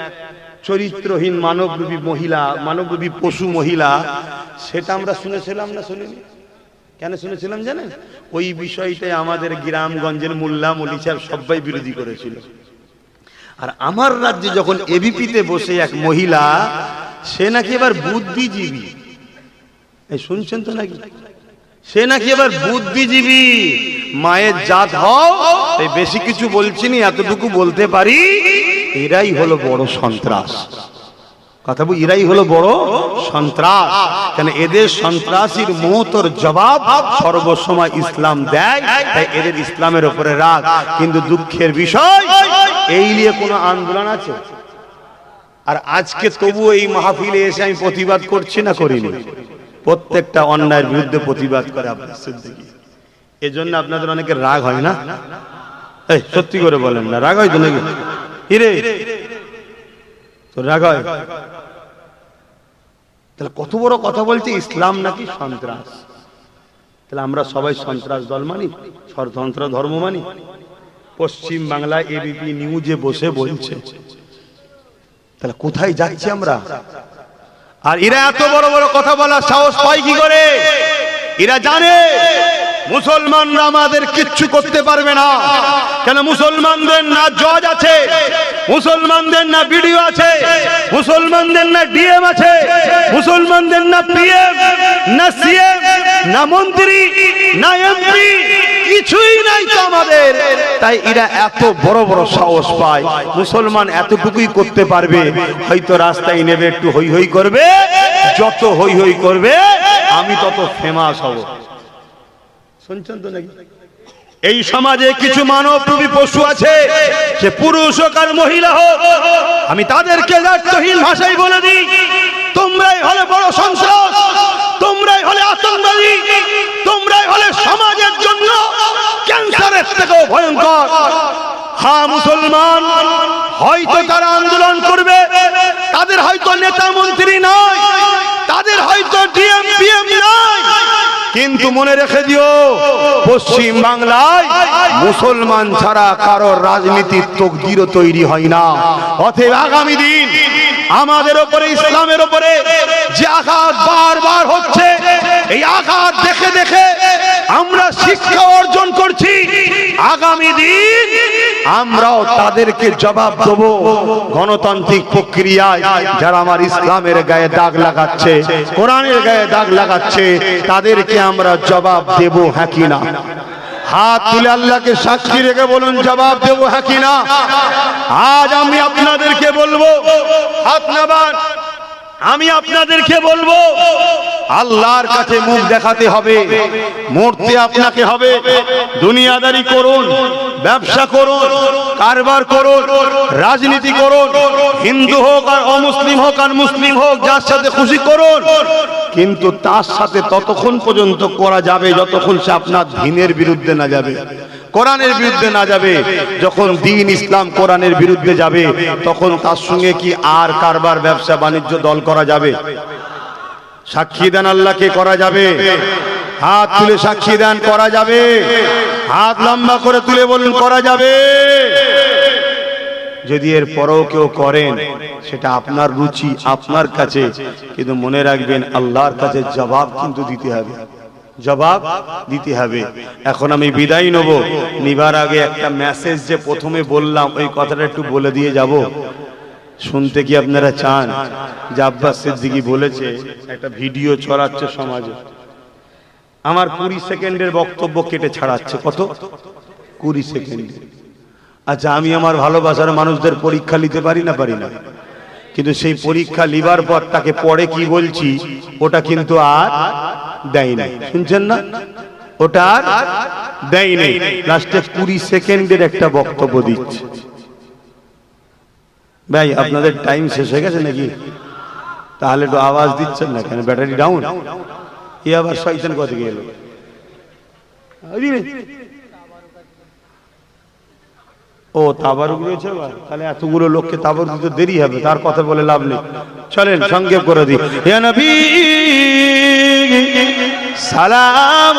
চরিত্রহীন মানবরূপী মহিলা, মানবরূপী পশু মহিলা, সেটা আমরা শুনেছিলাম না শুনিনি? কেন শুনেছিলাম জানেন? ওই বিষয়টাই আমাদের গ্রামগঞ্জের মোল্লা মলি সাহেব সবাই বিরোধী করেছিল। আর আমার রাজ্যে যখন এবিপিতে বসে এক মহিলা, সে নাকি এবার বুদ্ধিজীবী, এই শুনছেন তো নাকি? সে নাকি এবার বুদ্ধিজীবী, মায়ের জাত হও, এই বেশি কিছু বলছি না, এতটুকু বলতে পারি, এরাই হলো বড় সন্ত্রাস। কথা বল, এরাই হলো বড় সন্ত্রাস। কেন? এদের সন্ত্রাসীর মুহূর্তের জবাব সর্বসময় ইসলাম দেয়, তাই এদের ইসলামের উপরে রাগ। কিন্তু দুঃখের বিষয়, এই নিয়ে কোনো আন্দোলন আছে? আর আজকে তবুও এই মাহফিলে এসে আমি প্রতিবাদ করছি না, করিনি? প্রত্যেকটা অন্যায়ের বিরুদ্ধে প্রতিবাদ করে আপনার সিদ্দিকী। এজন্য আপনাদের অনেকের রাগ হয় না? এই সত্যি করে বলেন না, রাগ হয় তো নাকি? হিরে তো রাগ হয়? তাহলে কত বড় কথা বলছে, ইসলাম নাকি সন্ত্রাস। তাহলে আমরা সবাই সন্ত্রাস দল মানি, স্বতন্ত্র ধর্ম মানি? পশ্চিম বাংলায় এবিপি নিউজে বসে বলছে, তাহলে কোথায় যাচ্ছি আমরা? আর এরা এত বড় বড় কথা বলার সাহস পায় কি করে? এরা জানে মুসলমানরা আমাদের কিচ্ছু করতে পারবে না। কেন? মুসলমানদের না জজ আছে, মুসলমানদের না বিডিও আছে, মুসলমানদের না ডিএম আছে, মুসলমানদের না পিএম, না সিএম, না মন্ত্রী, না এমপি, কিছুই নাই তো আমাদের। তাই এরা এত বড় বড় সাহস পায়। মুসলমান এতটুকুই করতে পারবে, হয়তো রাস্তায় নেবে একটু হই হই করবে, যত হই হই করবে আমি তত ফেমাস হব। শুনছেন তো নাকি? এই সমাজে কিছু মানবরূপী পশু আছে, সে পুরুষ হোক আর মহিলা হোক, আমি তাদেরকে দায়িত্বহীন ভাষায় বলে দিই, তোমরাই হলে বড় সন্ত্রাস, তোমরাই হলে আতঙ্কবাদী, তোমরাই হলে সমাজের জন্য ক্যান্সারের থেকেও ভয়ঙ্কর। হ্যাঁ, মুসলমান হয়তো তারা আন্দোলন করবে, তাদের হয়তো নেতা মন্ত্রী নয়, তাদের হয়তো ডিএম পিএম নয়, কিন্তু মনে রেখে দিও, পশ্চিম বাংলায় মুসলমান ছাড়া কারোর রাজনীতির তকদিরও তৈরি হয় না। অতএব আগামী দিন আমাদের উপরে, ইসলামের উপরে যে আঘাত বারবার হচ্ছে, এই আঘাত দেখে দেখে আমরা শিক্ষা অর্জন করছি। আগামী দিন আমরাও তাদেরকে জবাব দেব। গণতান্ত্রিক প্রক্রিয়ায় যারা আমার ইসলামের গায়ে দাগ লাগাচ্ছে, কোরআনের গায়ে দাগ লাগাচ্ছে, তাদেরকে আমরা জবাব দেব, হ্যাঁ কি না? হাত তুলে আল্লাহকে সাক্ষী রেখে বলুন, জবাব দেব, হ্যাঁ কি না? আজ আমি আপনাদেরকে বলবো, হাত নামান, আমি আপনাদেরকে বলবো, আল্লাহর কাছে মুখ দেখাতে হবে, মরতে আপনাকে হবে। দুনিয়াদারি করুন, ব্যবসা করুন, কারবার করুন, রাজনীতি করুন, হিন্দু হোক আর অমুসলিম হোক আর মুসলিম হোক, যার সাথে খুশি করুন, কিন্তু তার সাথে ততক্ষণ পর্যন্ত করা যাবে যতক্ষণ সে আপনার দ্বীনের বিরুদ্ধে না যাবে। কোরআনের বিরুদ্ধে না যাবে। যখন দিন ইসলাম কোরআনের বিরুদ্ধে যাবে তখন তার সঙ্গে কি আর কারবার ব্যবসা বাণিজ্য দল করা যাবে? সাক্ষী দেন আল্লাহকে করা যাবে? হাত তুলে সাক্ষী দেন করা যাবে? হাত লম্বা করে তুলে বলুন করা যাবে? যদি এর পরেও কেউ করেন সেটা আপনার রুচি আপনার কাছে, কিন্তু মনে রাখবেন আল্লাহর কাছে জবাব কিন্তু দিতে হবে, জবাব দিতে হবে। এখন আমি বিদায় নেব, নিবার আগে একটা মেসেজ যে প্রথমে বললাম ওই কথাটা একটু বলে দিয়ে যাব। শুনতে কি আপনারা চান? যে আব্বাস সিদ্দিকী বলেছে একটা ভিডিও ছড়াচ্ছে সমাজে, আমার 20 সেকেন্ডের বক্তব্য কেটে ছাড়াচ্ছে। কত? 20 সেকেন্ড। আচ্ছা, আমি আমার ভালোবাসার মানুষদের পরীক্ষা নিতে পারি না? পারি না। কিন্তু সেই পরীক্ষা লিবার পর তাকে পড়ে কি বলছি ওটা কিন্তু আর দেয় নাই। শুনছেন না? ওটা আর দেয় নাই। লাস্টে 20 সেকেন্ডের একটা বক্তব্য দিচ্ছে। ভাই আপনাদের টাইম শেষ হয়ে গেছে নাকি? তাহলে তো আওয়াজ দিচ্ছেন না কেন? Battery down? এ আবার শয়তান কথা গেল। ও তাবারুক রয়েছে, তাহলে এতগুলো লোককে তাবারুক দিতে দেরি হবে, তার কথা বলে লাভ নেই। চলেন সংক্ষেপ করে দিই। হে নবী সালাম।